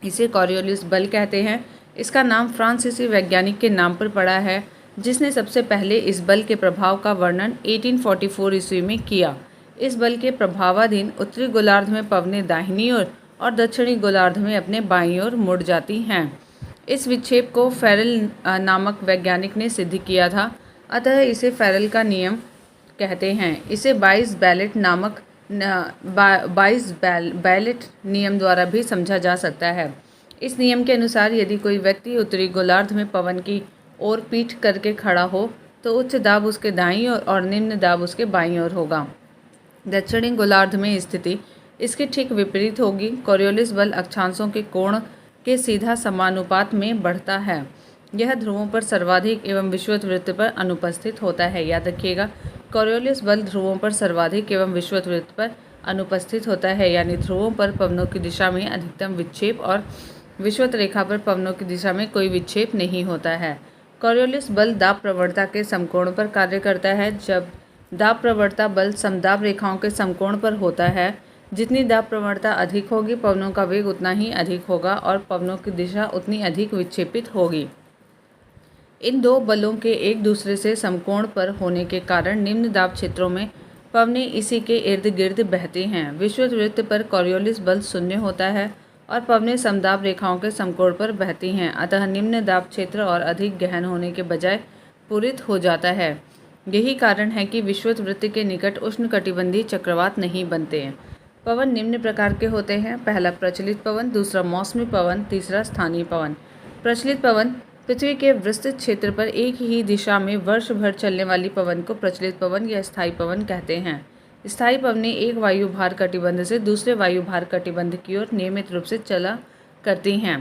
Speaker 1: इसे कॉरियोलिस बल कहते हैं। इसका नाम फ्रांसीसी वैज्ञानिक के नाम पर पड़ा है, जिसने सबसे पहले इस बल के प्रभाव का वर्णन 1844 ईस्वी में किया। इस बल के प्रभावाधीन उत्तरी गोलार्ध में पवनें दाहिनी ओर और दक्षिणी गोलार्ध में अपने बाईं ओर मुड़ जाती हैं। इस विक्षेप को फेरल नामक वैज्ञानिक ने सिद्ध किया था, अतः इसे फेरल का नियम कहते हैं। इसे 22 बैलेट नियम द्वारा भी समझा जा सकता है। इस नियम के अनुसार यदि कोई व्यक्ति उत्तरी गोलार्ध में पवन की ओर पीठ करके खड़ा हो तो उच्च दाब उसके दाईं ओर और निम्न दाब उसके बाईं ओर होगा। दक्षिणी गोलार्ध में स्थिति इसके ठीक विपरीत होगी। कॉरियोलिस बल अक्षांशों के कोण के सीधा समानुपात में बढ़ता है। यह ध्रुवों पर सर्वाधिक एवं विषुवत वृत्त पर अनुपस्थित होता है। याद रखिएगा, कॉरियोलिस बल ध्रुवों पर सर्वाधिक एवं विषुवत वृत्त पर अनुपस्थित होता है, यानी ध्रुवों पर पवनों की दिशा में अधिकतम विक्षेप और विषुवत रेखा पर पवनों की दिशा में कोई विक्षेप नहीं होता है। कॉरियोलिस बल दाब प्रवणता के समकोण पर कार्य करता है। जब दाब प्रवणता बल समदाब रेखाओं के समकोण पर होता है, जितनी दाब प्रवणता अधिक होगी पवनों का वेग उतना ही अधिक होगा और पवनों की दिशा उतनी अधिक विक्षेपित होगी। इन दो बलों के एक दूसरे से समकोण पर होने के कारण निम्न दाब क्षेत्रों में पवनें इसी के इर्द गिर्द बहती हैं। विषुवत वृत्त पर कॉरियोलिस बल शून्य होता है और पवनें समदाब रेखाओं के समकोण पर बहती हैं। अतः निम्न दाब क्षेत्र और अधिक गहन होने के बजाय पूरित हो जाता है। यही कारण है कि विषुवत वृत्त के निकट उष्णकटिबंधीय चक्रवात नहीं बनते हैं। पवन निम्न प्रकार के होते हैं। पहला प्रचलित पवन, दूसरा मौसमी पवन, तीसरा स्थानीय पवन। प्रचलित पवन, पृथ्वी के विस्तृत क्षेत्र पर एक ही दिशा में वर्ष भर चलने वाली पवन को प्रचलित पवन या स्थायी पवन कहते हैं। स्थायी पवनें एक वायु भार कटिबंध से दूसरे वायु भार कटिबंध की ओर नियमित रूप से चला करती हैं।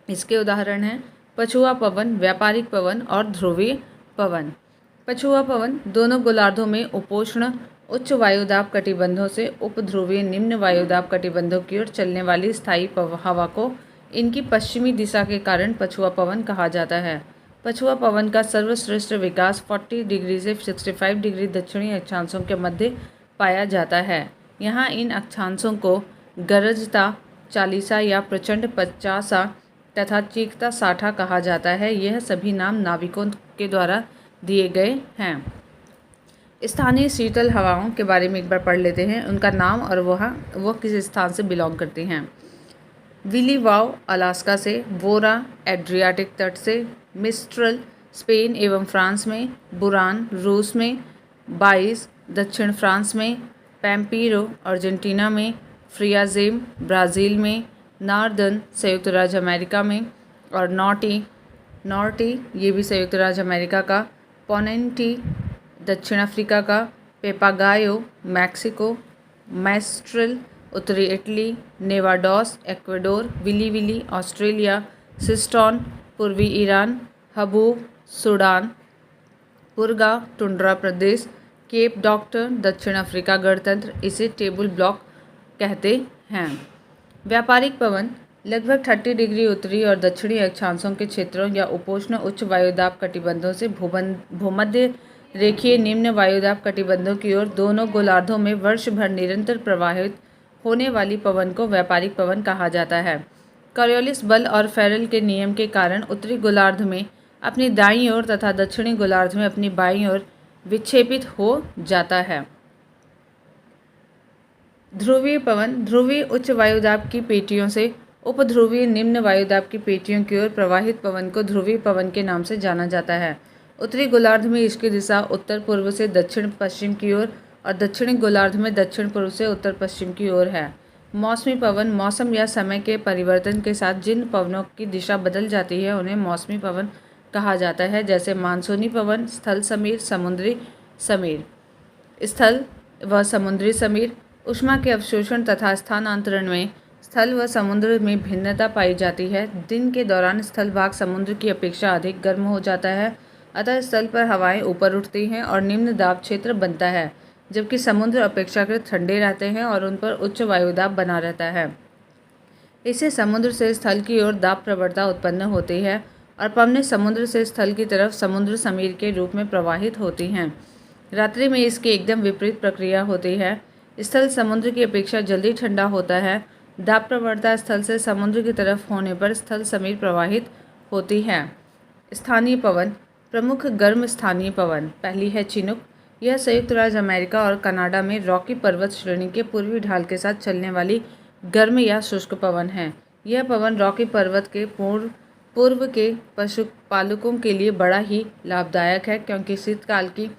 Speaker 1: इसके उदाहरण हैं पछुआ पवन, व्यापारिक पवन और ध्रुवीय पवन। पछुआ पवन दोनों गोलार्धों में उपोष्ण उच्च वायुदाब कटिबंधों से उपध्रुवीय निम्न वायुदाब कटिबंधों की ओर चलने वाली स्थायी हवा को इनकी पश्चिमी दिशा के कारण पछुआ पवन कहा जाता है। पछुआ पवन का सर्वश्रेष्ठ विकास 40 डिग्री से 65 डिग्री दक्षिणी अक्षांशों के मध्य पाया जाता है। यहाँ इन अक्षांशों को गरजता चालीसा या प्रचंड 50 तथा चीखता 60 कहा जाता है। यह सभी नाम नाविकों के द्वारा दिए गए हैं। स्थानीय शीतल हवाओं के बारे में एक बार पढ़ लेते हैं, उनका नाम और वह किस स्थान से बिलोंग करती हैं। विली वाव अलास्का से, वोरा एड्रियाटिक तट से, मिस्ट्रल स्पेन एवं फ्रांस में, बुरान रूस में, बाइस दक्षिण फ्रांस में, पैम्पीरो अर्जेंटीना में, फ्रियाजेम ब्राज़ील में, नार्दर्न संयुक्त राज्य अमेरिका में, और नॉर्टी ये भी संयुक्त राज्य अमेरिका का, पोनेंटी दक्षिण अफ्रीका का, पेपागायो मैक्सिको, मैस्ट्रल उत्तरी इटली, नेवाडोस एक्वेडोर, विली ऑस्ट्रेलिया, सिस्टोन पूर्वी ईरान, हबूब सूडान, पुरगा टुंड्रा प्रदेश, केप डॉक्टर दक्षिण अफ्रीका गणतंत्र। इसे टेबल ब्लॉक कहते हैं। व्यापारिक पवन लगभग 30 डिग्री उत्तरी और दक्षिणी अक्षांशों के क्षेत्रों या उपोष्ण उच्च वायुदाब कटिबंधों से भूमध्य रेखीय निम्न वायुदाब कटिबंधों की ओर दोनों गोलार्धों में वर्ष भर निरंतर प्रवाहित होने वाली पवन को व्यापारिक पवन कहा जाता है। कॉरियोलिस बल और फेरल के नियम के कारण उत्तरी गोलार्ध में अपनी दाईं ओर तथा दक्षिणी गोलार्ध में अपनी बाईं ओर विक्षेपित हो जाता है। ध्रुवीय पवन ध्रुवीय उच्च वायुदाब की पेटियों से उपध्रुवीय निम्न वायुदाब की पेटियों की ओर प्रवाहित पवन को ध्रुवीय पवन के नाम से जाना जाता है। उत्तरी गोलार्ध में इसकी दिशा उत्तर पूर्व से दक्षिण पश्चिम की ओर और दक्षिणी गोलार्ध में दक्षिण पूर्व से उत्तर पश्चिम की ओर है। मौसमी पवन मौसम या समय के परिवर्तन के साथ जिन पवनों की दिशा बदल जाती है उन्हें मौसमी पवन कहा जाता है, जैसे मानसूनी पवन, स्थल समीर, समुद्री समीर। स्थल व समुद्री समीर ऊष्मा के अवशोषण तथा स्थानांतरण में स्थल व समुद्र में भिन्नता पाई जाती है। दिन के दौरान स्थल भाग समुद्र की अपेक्षा अधिक गर्म हो जाता है, अतः स्थल पर हवाएं ऊपर उठती हैं और निम्न दाब क्षेत्र बनता है, जबकि समुद्र अपेक्षाकृत ठंडे रहते हैं और उन पर उच्च वायुदाब बना रहता है। इससे समुद्र से स्थल की ओर दाब प्रवणता उत्पन्न होती है और पवनें समुद्र से स्थल की तरफ समुद्र समीर के रूप में प्रवाहित होती हैं। रात्रि में इसकी एकदम विपरीत प्रक्रिया होती है। स्थल समुद्र की अपेक्षा जल्दी ठंडा होता है। दाब प्रवणता स्थल से समुद्र की तरफ होने पर स्थल समीर प्रवाहित होती है। स्थानीय पवन प्रमुख गर्म स्थानीय पवन पहली है चिनूक। यह संयुक्त राज्य अमेरिका और कनाडा में रॉकी पर्वत श्रेणी के पूर्वी ढाल के साथ चलने वाली गर्म या शुष्क पवन है। यह पवन रॉकी पर्वत के पूर्व के पशुपालकों के लिए बड़ा ही लाभदायक है, क्योंकि शीतकाल की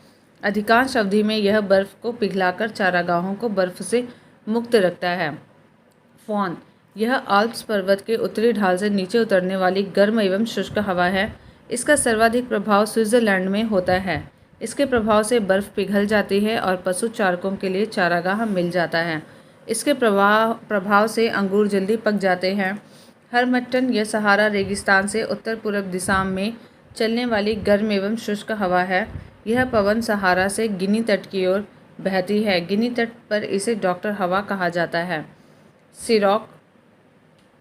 Speaker 1: अधिकांश अवधि में यह बर्फ को पिघलाकर चारागाहों को बर्फ से मुक्त रखता है। फॉन यह आल्प्स पर्वत के उत्तरी ढाल से नीचे उतरने वाली गर्म एवं शुष्क हवा है। इसका सर्वाधिक प्रभाव स्विट्जरलैंड में होता है। इसके प्रभाव से बर्फ पिघल जाती है और पशु चारकों के लिए चारागाह मिल जाता है। इसके प्रभाव से अंगूर जल्दी पक जाते हैं। हरमट्टन यह सहारा रेगिस्तान से उत्तर पूर्व दिशा में चलने वाली गर्म एवं शुष्क हवा है। यह पवन सहारा से गिनी तट की ओर बहती है। गिनी तट पर इसे डॉक्टर हवा कहा जाता है।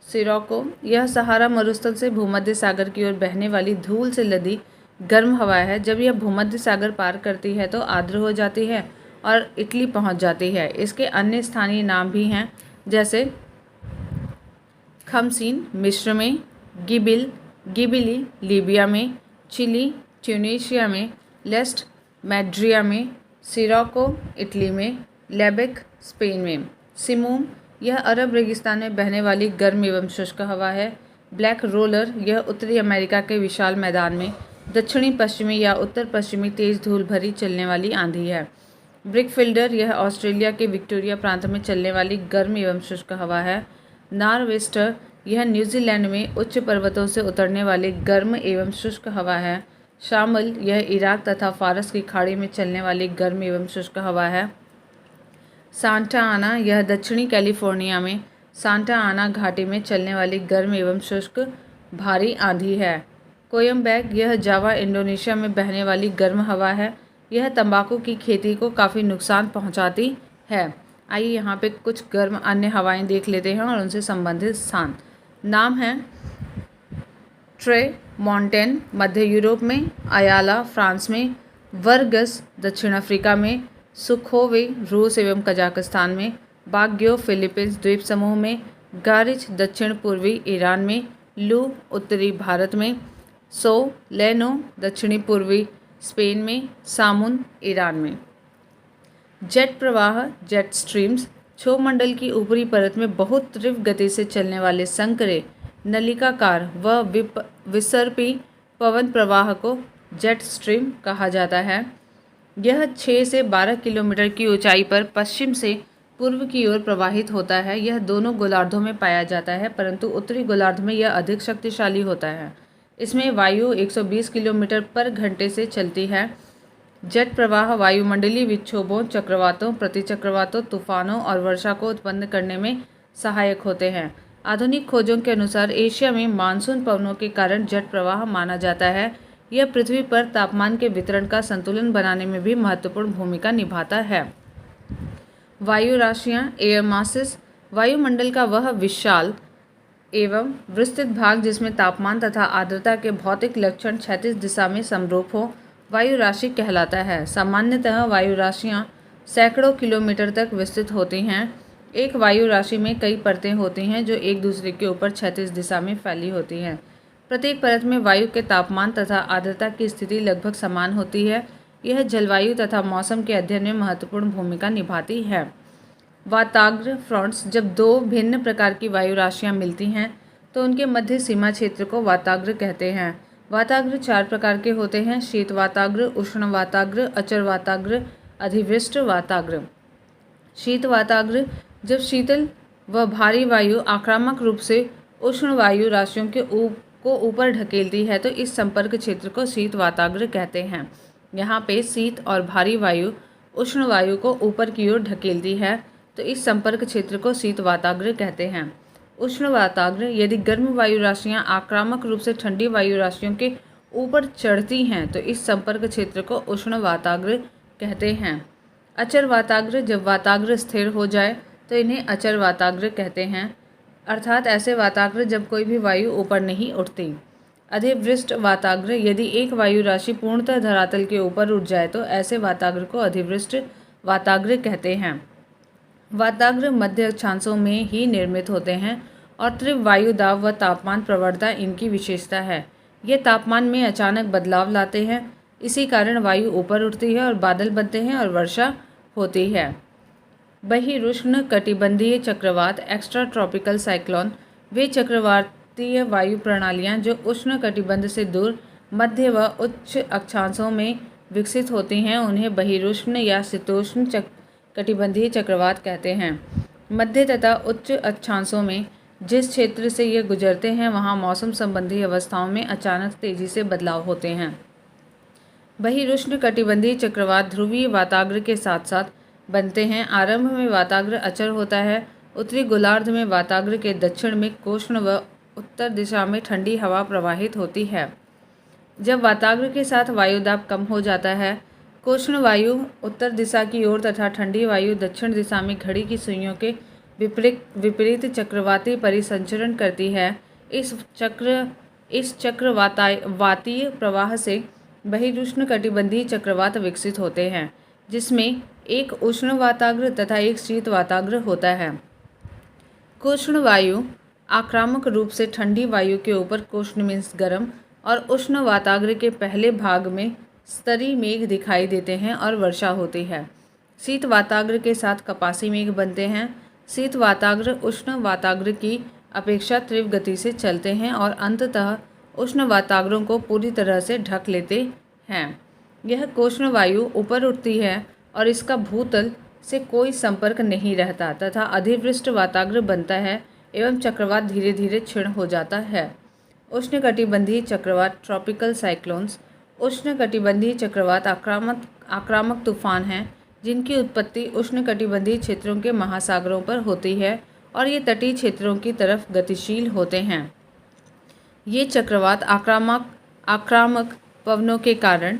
Speaker 1: सिरोको यह सहारा मरुस्थल से भूमध्य सागर की ओर बहने वाली धूल से लदी गर्म हवा है। जब यह भूमध्य सागर पार करती है तो आर्द्र हो जाती है और इटली पहुंच जाती है। इसके अन्य स्थानीय नाम भी हैं, जैसे खमसीन मिस्र में, गिबिली लीबिया में, चिली ट्यूनीशिया में, लेस्ट मैड्रिया में, सिरोको इटली में, लेबेक स्पेन में। सिमूम यह अरब रेगिस्तान में बहने वाली गर्म एवं शुष्क हवा है। ब्लैक रोलर यह उत्तरी अमेरिका के विशाल मैदान में दक्षिणी पश्चिमी या उत्तर पश्चिमी तेज धूल भरी चलने वाली आंधी है। ब्रिकफिल्डर यह ऑस्ट्रेलिया के विक्टोरिया प्रांत में चलने वाली गर्म एवं शुष्क हवा है। नॉरवेस्टर यह न्यूजीलैंड में उच्च पर्वतों से उतरने वाली गर्म एवं शुष्क हवा है। शामल यह इराक तथा फारस की खाड़ी में चलने वाली गर्म एवं शुष्क हवा है। सांता आना यह दक्षिणी कैलिफोर्निया में सांता आना घाटी में चलने वाली गर्म एवं शुष्क भारी आंधी है। कोयम्बैक यह जावा इंडोनेशिया में बहने वाली गर्म हवा है। यह तंबाकू की खेती को काफ़ी नुकसान पहुंचाती है। आइए यहाँ पे कुछ गर्म अन्य हवाएं देख लेते हैं और उनसे संबंधित स्थान नाम हैं। ट्रे मॉन्टेन मध्य यूरोप में, अयाला फ्रांस में, वर्गस दक्षिण अफ्रीका में, सुखोवे रूस एवं कजाकिस्तान में, बाग्यो फिलीपींस द्वीप समूह में, गारिच दक्षिण पूर्वी ईरान में, लू उत्तरी भारत में, सो लेनो दक्षिणी पूर्वी स्पेन में, सामुन ईरान में। जेट प्रवाह जेट स्ट्रीम्स क्षोभमंडल की ऊपरी परत में बहुत तीव्र गति से चलने वाले संकरे नलिकाकार व विसर्पी पवन प्रवाह को जेट स्ट्रीम कहा जाता है। यह 6 से 12 किलोमीटर की ऊंचाई पर पश्चिम से पूर्व की ओर प्रवाहित होता है। यह दोनों गोलार्धों में पाया जाता है, परंतु उत्तरी गोलार्ध में यह अधिक शक्तिशाली होता है। इसमें वायु 120 किलोमीटर पर घंटे से चलती है। जेट प्रवाह वायुमंडलीय विक्षोभों, चक्रवातों, प्रतिचक्रवातों, तूफानों और वर्षा को उत्पन्न करने में सहायक होते हैं। आधुनिक खोजों के अनुसार एशिया में मानसून पवनों के कारण जेट प्रवाह माना जाता है। यह पृथ्वी पर तापमान के वितरण का संतुलन बनाने में भी महत्वपूर्ण भूमिका निभाता है। वायु राशियाँ एयर मासेस वायुमंडल का वह विशाल एवं विस्तृत भाग जिसमें तापमान तथा आर्द्रता के भौतिक लक्षण क्षैतिज दिशा में समरूप हो, वायु राशि कहलाता है। सामान्यतः वायु राशियाँ सैकड़ों किलोमीटर तक विस्तृत होती हैं। एक वायु राशि में कई परतें होती हैं जो एक दूसरे के ऊपर क्षैतिज दिशा में फैली होती हैं। प्रत्येक परत में वायु के तापमान तथा आर्द्रता की स्थिति लगभग समान होती है। यह जलवायु तथा मौसम के अध्ययन में महत्वपूर्ण भूमिका निभाती है। वाताग्र फ्रंट्स जब दो भिन्न प्रकार की वायु राशियाँ मिलती हैं तो उनके मध्य सीमा क्षेत्र को वाताग्र कहते हैं। वाताग्र 4 प्रकार के होते हैं: शीत वाताग्र, उष्ण वाताग्र, अचर वाताग्र, अधिवृष्ट वाताग्र। शीत वाताग्र जब शीतल व भारी वायु आक्रामक रूप से उष्ण वायु राशियों को ऊपर ढकेलती है तो इस संपर्क क्षेत्र को शीत वाताग्र कहते हैं। यहाँ पे शीत और भारी वायु उष्ण वायु को ऊपर की ओर ढकेलती है तो इस संपर्क क्षेत्र को शीत वाताग्र कहते हैं। उष्ण वाताग्र यदि गर्म वायु राशियाँ आक्रामक रूप से ठंडी वायु राशियों के ऊपर चढ़ती हैं तो इस संपर्क क्षेत्र को उष्ण वाताग्र कहते हैं। अचर वाताग्र जब वाताग्र स्थिर हो जाए तो इन्हें अचर वाताग्र कहते हैं, अर्थात ऐसे वाताग्र जब कोई भी वायु ऊपर नहीं उठती। अधिवृष्ट वाताग्र यदि एक वायु राशि पूर्णतः धरातल के ऊपर उठ जाए तो ऐसे वाताग्र को अधिवृष्ट वाताग्र कहते हैं। वाताग्र मध्य अक्षांशों में ही निर्मित होते हैं और तीव्र वायु दाब व तापमान प्रवणता इनकी विशेषता है। ये तापमान में अचानक बदलाव लाते हैं, इसी कारण वायु ऊपर उठती है और बादल बनते हैं और वर्षा होती है। बहिरुष्ण कटिबंधीय चक्रवात एक्स्ट्रा ट्रॉपिकल साइक्लोन वे चक्रवातीय वायु प्रणालियाँ जो उष्ण कटिबंध से दूर मध्य व उच्च अक्षांशों में विकसित होती हैं उन्हें बहिरुष्ण या शीतोष्ण कटिबंधीय चक्रवात कहते हैं। मध्य तथा उच्च अक्षांशों में जिस क्षेत्र से ये गुजरते हैं वहाँ मौसम संबंधी अवस्थाओं में अचानक तेजी से बदलाव होते हैं। बहिरुष्ण कटिबंधीय चक्रवात ध्रुवीय वाताग्र के साथ साथ बनते हैं। आरंभ में वाताग्र अचर होता है। उत्तरी गोलार्ध में वाताग्र के दक्षिण में कोष्ण व उत्तर दिशा में ठंडी हवा प्रवाहित होती है। जब वाताग्र के साथ वायुदाब कम हो जाता है, कोष्ण वायु उत्तर दिशा की ओर तथा ठंडी वायु दक्षिण दिशा में घड़ी की सुइयों के विपरीत चक्रवाती परिसंचरण करती है। इस चक्रवातीय प्रवाह से बहिरुष्ण कटिबंधीय चक्रवात विकसित होते हैं, जिसमें एक उष्ण वाताग्र तथा एक शीत वाताग्र होता है। कोष्ण वायु आक्रामक रूप से ठंडी वायु के ऊपर कोष्ण मीन्स गर्म और उष्ण वाताग्र के पहले भाग में स्तरी मेघ दिखाई देते हैं और वर्षा होती है। शीत वाताग्र के साथ कपासी मेघ बनते हैं। शीत वाताग्र उष्ण वाताग्र की अपेक्षा तीव्र गति से चलते हैं और अंततः उष्ण वाताग्रों को पूरी तरह से ढक लेते हैं। यह कोष्ण वायु ऊपर उठती है और इसका भूतल से कोई संपर्क नहीं रहता तथा अधिवृष्ट वाताग्र बनता है एवं चक्रवात धीरे धीरे क्षीण हो जाता है। उष्णकटिबंधीय चक्रवात ट्रॉपिकल साइक्लोन्स उष्णकटिबंधीय चक्रवात आक्रामक तूफान हैं जिनकी उत्पत्ति उष्णकटिबंधीय क्षेत्रों के महासागरों पर होती है और ये तटीय क्षेत्रों की तरफ गतिशील होते हैं। ये चक्रवात आक्रामक पवनों के कारण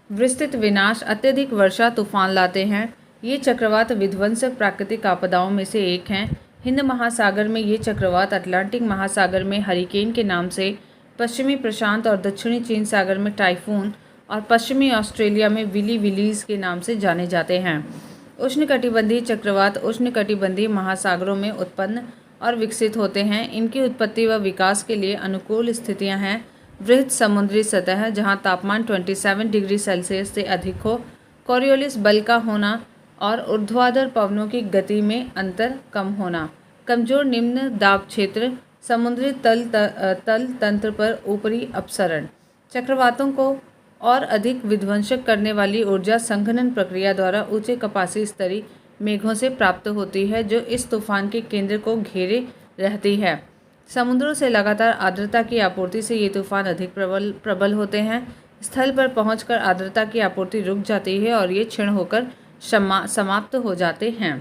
Speaker 1: विस्तृत विनाश, अत्यधिक वर्षा, तूफान लाते हैं। ये चक्रवात विध्वंसक प्राकृतिक आपदाओं में से एक हैं। हिंद महासागर में ये चक्रवात, अटलांटिक महासागर में हरिकेन के नाम से, पश्चिमी प्रशांत और दक्षिणी चीन सागर में टाइफून और पश्चिमी ऑस्ट्रेलिया में विली विलीज के नाम से जाने जाते हैं। उष्णकटिबंधीय चक्रवात उष्णकटिबंधीय महासागरों में उत्पन्न और विकसित होते हैं। इनकी उत्पत्ति व विकास के लिए अनुकूल स्थितियां हैं। वृहद समुद्री सतह जहां तापमान 27 डिग्री सेल्सियस से अधिक हो, कोरियोलिस बल का होना और ऊर्ध्वाधर पवनों की गति में अंतर कम होना, कमजोर निम्न दाब क्षेत्र, समुद्री तल तंत्र पर ऊपरी अपसरण। चक्रवातों को और अधिक विध्वंसक करने वाली ऊर्जा संघनन प्रक्रिया द्वारा ऊंचे कपासी स्तरीय मेघों से प्राप्त होती है, जो इस तूफान के केंद्र को घेरे रहती है। समुद्रों से लगातार आर्द्रता की आपूर्ति से ये तूफान अधिक प्रबल होते हैं। स्थल पर पहुंचकर आर्द्रता की आपूर्ति रुक जाती है और ये क्षीण होकर समाप्त हो जाते हैं।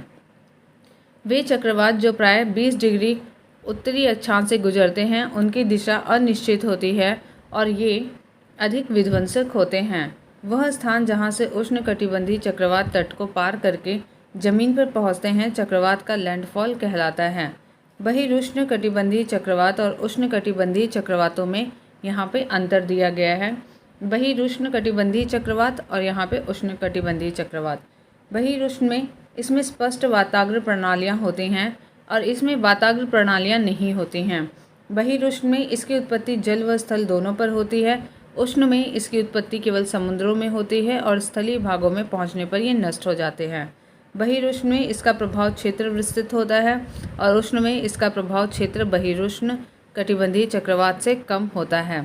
Speaker 1: वे चक्रवात जो प्राय 20 डिग्री उत्तरी अक्षांश से गुजरते हैं, उनकी दिशा अनिश्चित होती है और ये अधिक विध्वंसक होते हैं। वह स्थान जहां से उष्णकटिबंधीय चक्रवात तट को पार करके जमीन पर पहुंचते हैं, चक्रवात का लैंडफॉल कहलाता है। बहिरुष्णकटिबंधीय चक्रवात और उष्णकटिबंधीय चक्रवातों में यहाँ पे अंतर दिया गया है। बहिरुष्णकटिबंधीय चक्रवात और यहाँ पे उष्णकटिबंधीय चक्रवात। बहिरुष्ण में इसमें स्पष्ट वाताग्र प्रणालियाँ होती हैं और इसमें वाताग्र प्रणालियाँ नहीं होती हैं। बहिरुष्ण में इसकी उत्पत्ति जल व स्थल दोनों पर होती है। उष्ण में इसकी उत्पत्ति केवल समुद्रों में होती है और स्थलीय भागों में पहुंचने पर ये नष्ट हो जाते हैं। बहिरुष्ण में इसका प्रभाव क्षेत्र विस्तृत होता है और उष्ण में इसका प्रभाव क्षेत्र बहिरुष्ण कटिबंधीय चक्रवात से कम होता है।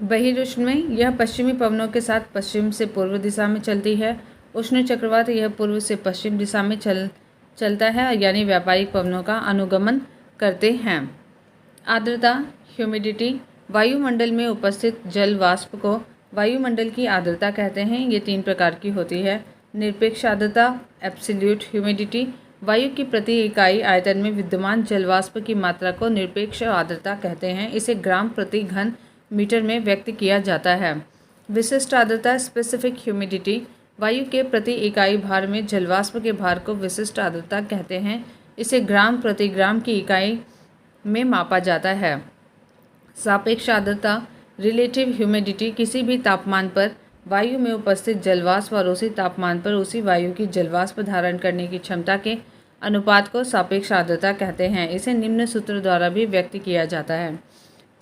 Speaker 1: बहिरुष्ण में यह पश्चिमी पवनों के साथ पश्चिम से पूर्व दिशा में चलती है। उष्ण चक्रवात यह पूर्व से पश्चिम दिशा में चलता है, यानी व्यापारिक पवनों का अनुगमन करते हैं। आर्द्रता, ह्यूमिडिटी, वायुमंडल में उपस्थित जल वाष्प को वायुमंडल की आर्द्रता कहते हैं। ये 3 प्रकार की होती है। निरपेक्ष आर्द्रता, एब्सोल्यूट ह्यूमिडिटी, वायु की प्रति इकाई आयतन में विद्यमान जलवाष्प की मात्रा को निरपेक्ष आर्द्रता कहते हैं। इसे ग्राम प्रति घन मीटर में व्यक्त किया जाता है। विशिष्ट आर्द्रता, स्पेसिफिक ह्यूमिडिटी, वायु के प्रति इकाई भार में जलवाष्प के भार को विशिष्ट आर्द्रता कहते हैं। इसे ग्राम प्रति ग्राम की इकाई में मापा जाता है। सापेक्ष आर्द्रता, रिलेटिव ह्यूमिडिटी, किसी भी तापमान पर वायु में उपस्थित जलवाष्प और उसी तापमान पर उसी वायु की जलवाष्प धारण करने की क्षमता के अनुपात को सापेक्ष आर्द्रता कहते हैं। इसे निम्न सूत्र द्वारा भी व्यक्त किया जाता है।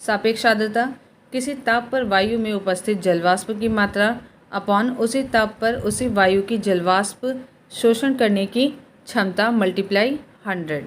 Speaker 1: सापेक्ष आर्द्रता, किसी ताप पर वायु में उपस्थित जलवाष्प की मात्रा अपॉन उसी ताप पर उसी वायु की जलवाष्प शोषण करने की क्षमता मल्टीप्लाई 100।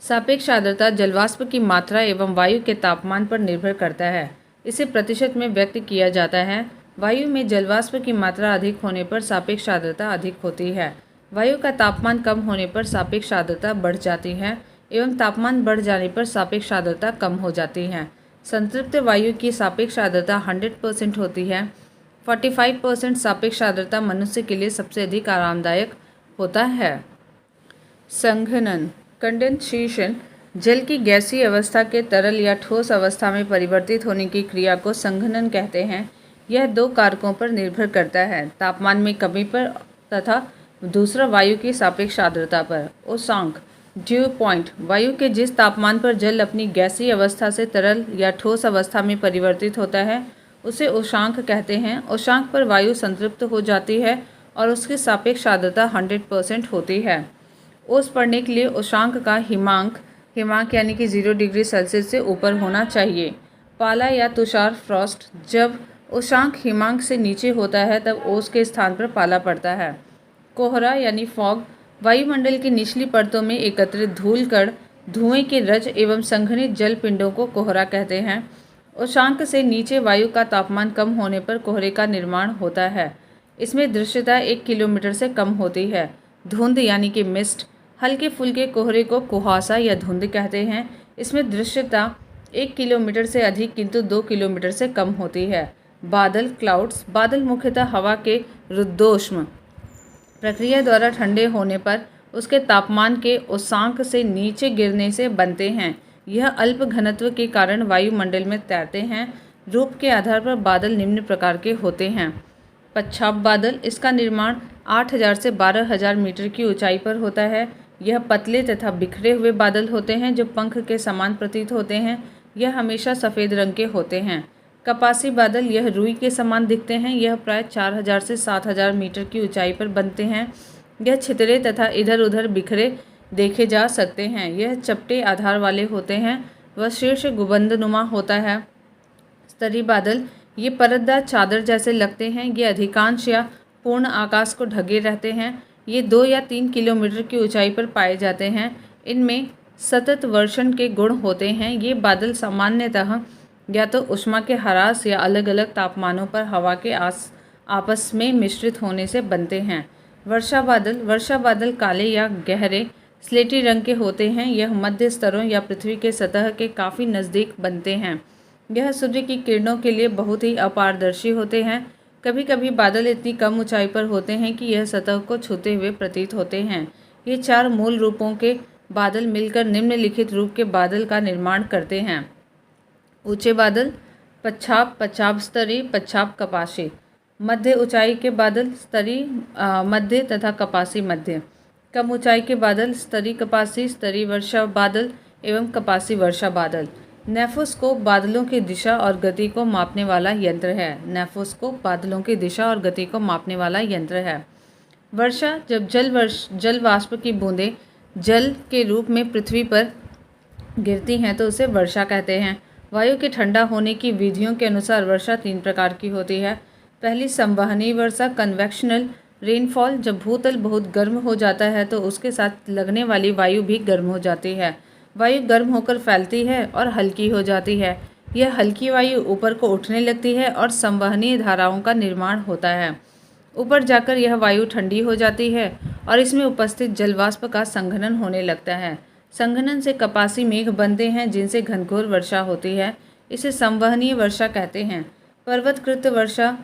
Speaker 1: सापेक्ष आर्द्रता जलवाष्प की मात्रा एवं वायु के तापमान पर निर्भर करता है। इसे प्रतिशत में व्यक्त किया जाता है। वायु में जलवाष्प की मात्रा अधिक होने पर सापेक्ष आर्द्रता अधिक होती है। वायु का तापमान कम होने पर सापेक्ष आर्द्रता बढ़ जाती है एवं तापमान बढ़ जाने पर सापेक्ष आर्द्रता कम हो जाती है। संतृप्त वायु की सापेक्ष आर्द्रता 100% होती है। 45% सापेक्ष आर्द्रता मनुष्य के लिए सबसे अधिक आरामदायक होता है। संघनन, कंडेंसेशन, जल की गैसीय अवस्था के तरल या ठोस अवस्था में परिवर्तित होने की क्रिया को संघनन कहते हैं। यह 2 कारकों पर निर्भर करता है, तापमान में कमी पर तथा दूसरा वायु की सापेक्ष आर्द्रता पर। उष्मांक, ड्यू पॉइंट, वायु के जिस तापमान पर जल अपनी गैसीय अवस्था से तरल या ठोस अवस्था में परिवर्तित होता है उसे उष्मांक कहते हैं। उष्मांक पर वायु संतृप्त हो जाती है और उसकी सापेक्ष आर्द्रता 100% होती है। ओस पड़ने के लिए उष्मांक का हिमांक यानी कि 0 डिग्री सेल्सियस से ऊपर होना चाहिए। पाला या तुषार, फ्रॉस्ट, जब उष्मांक हिमांक से नीचे होता है तब ओस के स्थान पर पाला पड़ता है। कोहरा यानी फॉग, वायुमंडल की निचली परतों में एकत्रित धूल कण, धुएं के रज एवं संघनित जल पिंडों को कोहरा कहते हैं। उष्मांक से नीचे वायु का तापमान कम होने पर कोहरे का निर्माण होता है। इसमें दृश्यता 1 किलोमीटर से कम होती है। धुंध यानी कि मिस्ट, हल्के फुल्के कोहरे को कुहासा या धुंध कहते हैं। इसमें दृश्यता 1 किलोमीटर से अधिक किंतु 2 किलोमीटर से कम होती है। बादल, क्लाउड्स, बादल मुख्यतः हवा के रुद्धोष्म प्रक्रिया द्वारा ठंडे होने पर उसके तापमान के उष्मांक से नीचे गिरने से बनते हैं। यह अल्प घनत्व के कारण वायुमंडल में तैरते हैं। रूप के आधार पर बादल निम्न प्रकार के होते हैं। पच्छाप बादल, इसका निर्माण 8000 से 12000 मीटर की ऊंचाई पर होता है। यह पतले तथा बिखरे हुए बादल होते हैं जो पंख के समान प्रतीत होते हैं। यह हमेशा सफ़ेद रंग के होते हैं। कपासी बादल यह रुई के समान दिखते हैं। यह प्राय 4000 से 7000 मीटर की ऊंचाई पर बनते हैं। यह छितरे तथा इधर उधर बिखरे देखे जा सकते हैं। यह चपटे आधार वाले होते हैं। वह शीर्ष गुंबदनुमा होता है। स्तरी बादल ये परतदार चादर जैसे लगते हैं। ये अधिकांश या पूर्ण आकाश को ढके रहते हैं। ये 2 या 3 किलोमीटर की ऊंचाई पर पाए जाते हैं। इनमें सतत वर्षण के गुण होते हैं। ये बादल सामान्यतः या तो ऊष्मा के ह्रास या अलग अलग तापमानों पर हवा के आपस में मिश्रित होने से बनते हैं। वर्षा बादल काले या गहरे स्लेटी रंग के होते हैं। यह मध्य स्तरों या पृथ्वी के सतह के काफ़ी नज़दीक बनते हैं। यह सूर्य की किरणों के लिए बहुत ही अपारदर्शी होते हैं। कभी कभी बादल इतनी कम ऊंचाई पर होते हैं कि यह सतह को छूते हुए प्रतीत होते हैं। ये 4 मूल रूपों के बादल मिलकर निम्नलिखित रूप के बादल का निर्माण करते हैं। ऊंचे बादल पच्छाप, पच्छाप स्तरी, पच्छाप कपासी। मध्य ऊंचाई के बादल स्तरी मध्य तथा कपासी मध्य। कम ऊंचाई के बादल स्तरी कपासी, स्तरी वर्षा बादल एवं कपासी वर्षा बादल। नेफोस्कोप बादलों की दिशा और गति को मापने वाला यंत्र है। नेफोस्कोप बादलों की दिशा और गति को मापने वाला यंत्र है। वर्षा जब जल वाष्प की बूंदें जल के रूप में पृथ्वी पर गिरती हैं तो उसे वर्षा कहते हैं। वायु के ठंडा होने की विधियों के अनुसार वर्षा 3 प्रकार की होती है। पहली संवहनीय वर्षा कन्वेक्शनल रेनफॉल। जब भूतल बहुत गर्म हो जाता है तो उसके साथ लगने वाली वायु भी गर्म हो जाती है। वायु गर्म होकर फैलती है और हल्की हो जाती है। यह हल्की वायु ऊपर को उठने लगती है और संवहनीय धाराओं का निर्माण होता है। ऊपर जाकर यह वायु ठंडी हो जाती है और इसमें उपस्थित जलवाष्प का संघनन होने लगता है। संघनन से कपासी मेघ बनते हैं जिनसे घनघोर वर्षा होती है। इसे संवहनीय वर्षा कहते हैं। पर्वतकृत वर्षा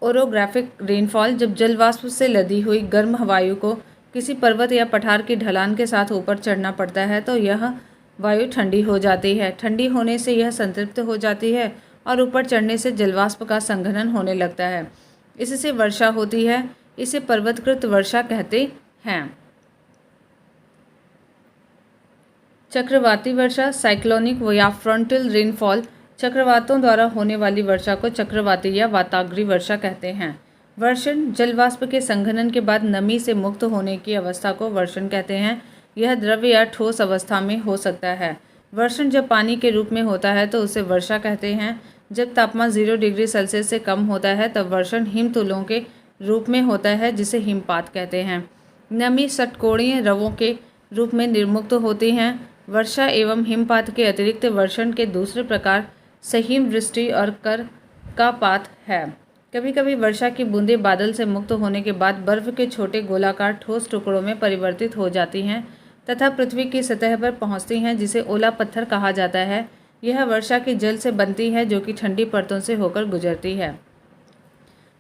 Speaker 1: ओरोग्राफिक रेनफॉल। जब जलवाष्प से लदी हुई गर्म वायु को किसी पर्वत या पठार की ढलान के साथ ऊपर चढ़ना पड़ता है तो यह वायु ठंडी हो जाती है। ठंडी होने से यह संतृप्त हो जाती है और ऊपर चढ़ने से जलवाष्प का संघनन होने लगता है। इससे वर्षा होती है। इसे पर्वतकृत वर्षा कहते हैं। चक्रवाती वर्षा साइक्लोनिक या फ्रंटल रेनफॉल। चक्रवातों द्वारा होने वाली वर्षा को चक्रवाती या वाताग्री वर्षा कहते हैं। वर्षण जलवाष्प के संघनन के बाद नमी से मुक्त होने की अवस्था को वर्षण कहते हैं। यह द्रव या ठोस अवस्था में हो सकता है। वर्षण जब पानी के रूप में होता है तो उसे वर्षा कहते हैं। जब तापमान 0 डिग्री सेल्सियस से कम होता है तब वर्षण हिमतुलों के रूप में होता है जिसे हिमपात कहते हैं। नमी षटकोणीय रवों के रूप में निर्मुक्त होती हैं। वर्षा एवं हिमपात के अतिरिक्त वर्षण के दूसरे प्रकार सहीम वृष्टि और करकापात है। कभी कभी वर्षा की बूंदें बादल से मुक्त होने के बाद बर्फ के छोटे गोलाकार ठोस टुकड़ों में परिवर्तित हो जाती हैं तथा पृथ्वी की सतह पर पहुंचती हैं जिसे ओला पत्थर कहा जाता है। यह वर्षा के जल से बनती है जो कि ठंडी परतों से होकर गुजरती है।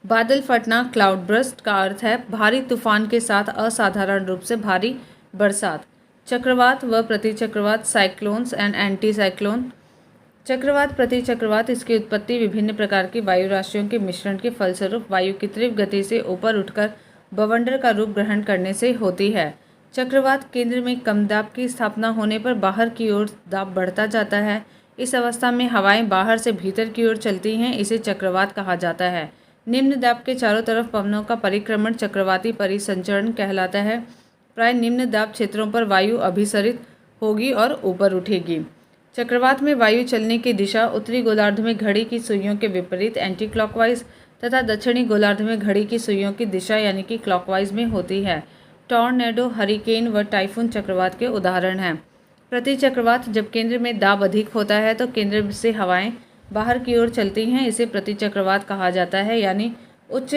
Speaker 1: बादल फटना क्लाउड बर्स्ट का अर्थ है भारी तूफान के साथ असाधारण रूप से भारी बरसात। चक्रवात व प्रतिचक्रवात साइक्लोन्स एंड एंटी साइक्लोन। चक्रवात प्रतिचक्रवात इसकी उत्पत्ति विभिन्न प्रकार की वायु राशियों के मिश्रण के फलस्वरूप वायु की तीव्र गति से ऊपर उठकर बवंडर का रूप ग्रहण करने से होती है। चक्रवात केंद्र में कम दाब की स्थापना होने पर बाहर की ओर दाब बढ़ता जाता है। इस अवस्था में हवाएं बाहर से भीतर की ओर चलती हैं। इसे चक्रवात कहा जाता है। निम्न दाब के चारों तरफ पवनों का परिक्रमण चक्रवाती परिसंचरण कहलाता है। प्राय निम्न दाब क्षेत्रों पर वायु अभिसरित होगी और ऊपर उठेगी। चक्रवात में वायु चलने की दिशा उत्तरी गोलार्ध में घड़ी की सुइयों के विपरीत एंटी क्लॉकवाइज तथा दक्षिणी गोलार्ध में घड़ी की सुइयों की दिशा यानी कि क्लॉकवाइज में होती है। टॉर्नेडो, हरिकेन व टाइफून चक्रवात के उदाहरण हैं। प्रति चक्रवात जब केंद्र में दाब अधिक होता है तो केंद्र से हवाएं बाहर की ओर चलती हैं। इसे प्रति चक्रवात कहा जाता है यानी उच्च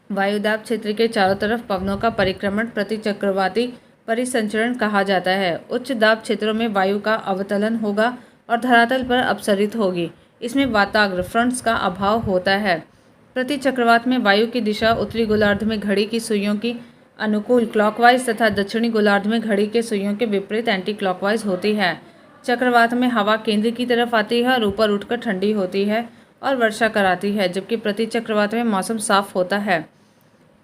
Speaker 1: वायुदाब क्षेत्र के चारों तरफ पवनों का परिक्रमण प्रति चक्रवाती परिसंचरण कहा जाता है। उच्च दाब क्षेत्रों में वायु का अवतलन होगा और धरातल पर अपसरित होगी। इसमें वाताग्र फ्रंट्स का अभाव होता है। प्रति चक्रवात में वायु की दिशा उत्तरी गोलार्ध में घड़ी की सुइयों की अनुकूल क्लॉकवाइज तथा दक्षिणी गोलार्ध में घड़ी के सुइयों के विपरीत एंटी क्लॉकवाइज होती है। चक्रवात में हवा केंद्र की तरफ आती है और ऊपर उठकर ठंडी होती है और वर्षा कराती है, जबकि प्रति चक्रवात में मौसम साफ होता है।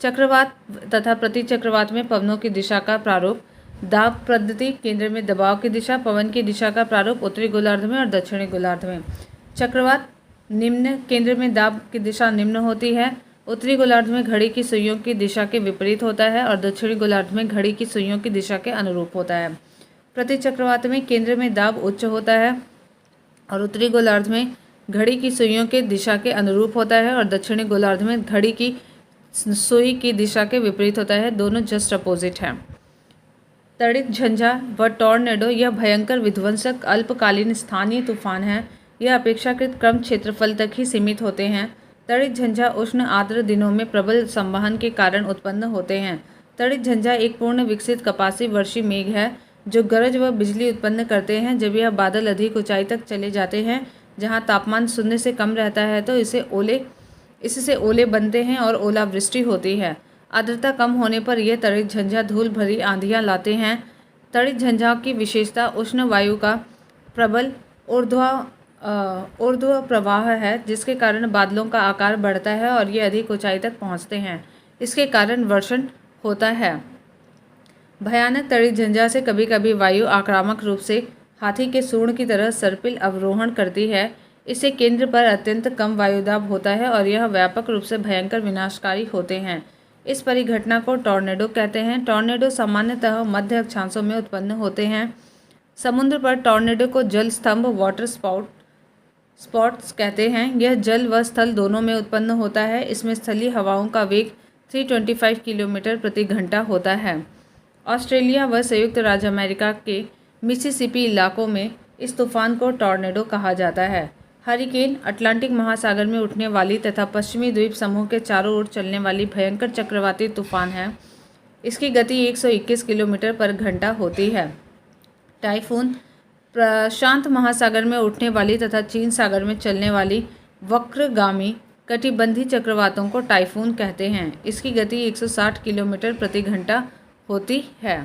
Speaker 1: चक्रवात तथा प्रतिचक्रवात में पवनों की दिशा का प्रारूप। दाब पद्धति, केंद्र में दबाव की दिशा, पवन की दिशा का प्रारूप उत्तरी गोलार्ध में और दक्षिणी गोलार्ध में। चक्रवात निम्न, केंद्र में दाब की दिशा निम्न होती है, उत्तरी गोलार्ध में घड़ी की सुइयों की दिशा के विपरीत होता है और दक्षिणी गोलार्ध में घड़ी की सुइयों की दिशा के अनुरूप होता है। प्रतिचक्रवात में केंद्र में दाब उच्च होता है और उत्तरी गोलार्ध में घड़ी की सुइयों के दिशा के अनुरूप होता है और दक्षिणी गोलार्ध में घड़ी की सुई की दिशा के विपरीत होता है। दोनों जस्ट अपोजिट हैं। तड़ित झंझा व टॉर्नेडो यह भयंकर विध्वंसक अल्पकालीन स्थानीय तूफान है। यह अपेक्षाकृत कम क्षेत्रफल तक ही सीमित होते हैं। तड़ित झंझा उष्ण आर्द्र दिनों में प्रबल संवहन के कारण उत्पन्न होते हैं। तड़ित झंझा एक पूर्ण विकसित कपासी वर्षी मेघ है जो गरज व बिजली उत्पन्न करते हैं। जब यह बादल अधिक ऊंचाई तक चले जाते हैं जहां तापमान शून्य से कम रहता है तो इससे ओले बनते हैं और ओलावृष्टि होती है। आर्द्रता कम होने पर यह तड़ित झंझा धूल भरी आंधियां लाते हैं। तड़ित झंझाओं की विशेषता उष्ण वायु का प्रबल ऊर्ध्व प्रवाह है जिसके कारण बादलों का आकार बढ़ता है और ये अधिक ऊंचाई तक पहुंचते हैं। इसके कारण वर्षण होता है। भयानक तड़ित झंझा से कभी कभी वायु आक्रामक रूप से हाथी के सूंड की तरह सर्पिल अवरोहण करती है। इससे केंद्र पर अत्यंत कम वायुदाब होता है और यह व्यापक रूप से भयंकर विनाशकारी होते हैं। इस परिघटना को टॉर्नेडो कहते हैं। टॉर्नेडो सामान्यतः मध्य अक्षांशों में उत्पन्न होते हैं। समुद्र पर टॉर्नेडो को जल स्तंभ वाटर स्पॉट्स कहते हैं। यह जल व स्थल दोनों में उत्पन्न होता है। इसमें स्थलीय हवाओं का वेग 325 किलोमीटर प्रति घंटा होता है। ऑस्ट्रेलिया व संयुक्त राज्य अमेरिका के मिसिसिपी इलाकों में इस तूफान को टॉर्नेडो कहा जाता है। हरिकेन अटलांटिक महासागर में उठने वाली तथा पश्चिमी द्वीप समूह के चारों ओर चलने वाली भयंकर चक्रवाती तूफान है। इसकी गति 121 किलोमीटर पर घंटा होती है। टाइफून प्रशांत महासागर में उठने वाली तथा चीन सागर में चलने वाली वक्रगामी कटिबंधी चक्रवातों को टाइफून कहते हैं। इसकी गति 160 किलोमीटर प्रति घंटा होती है।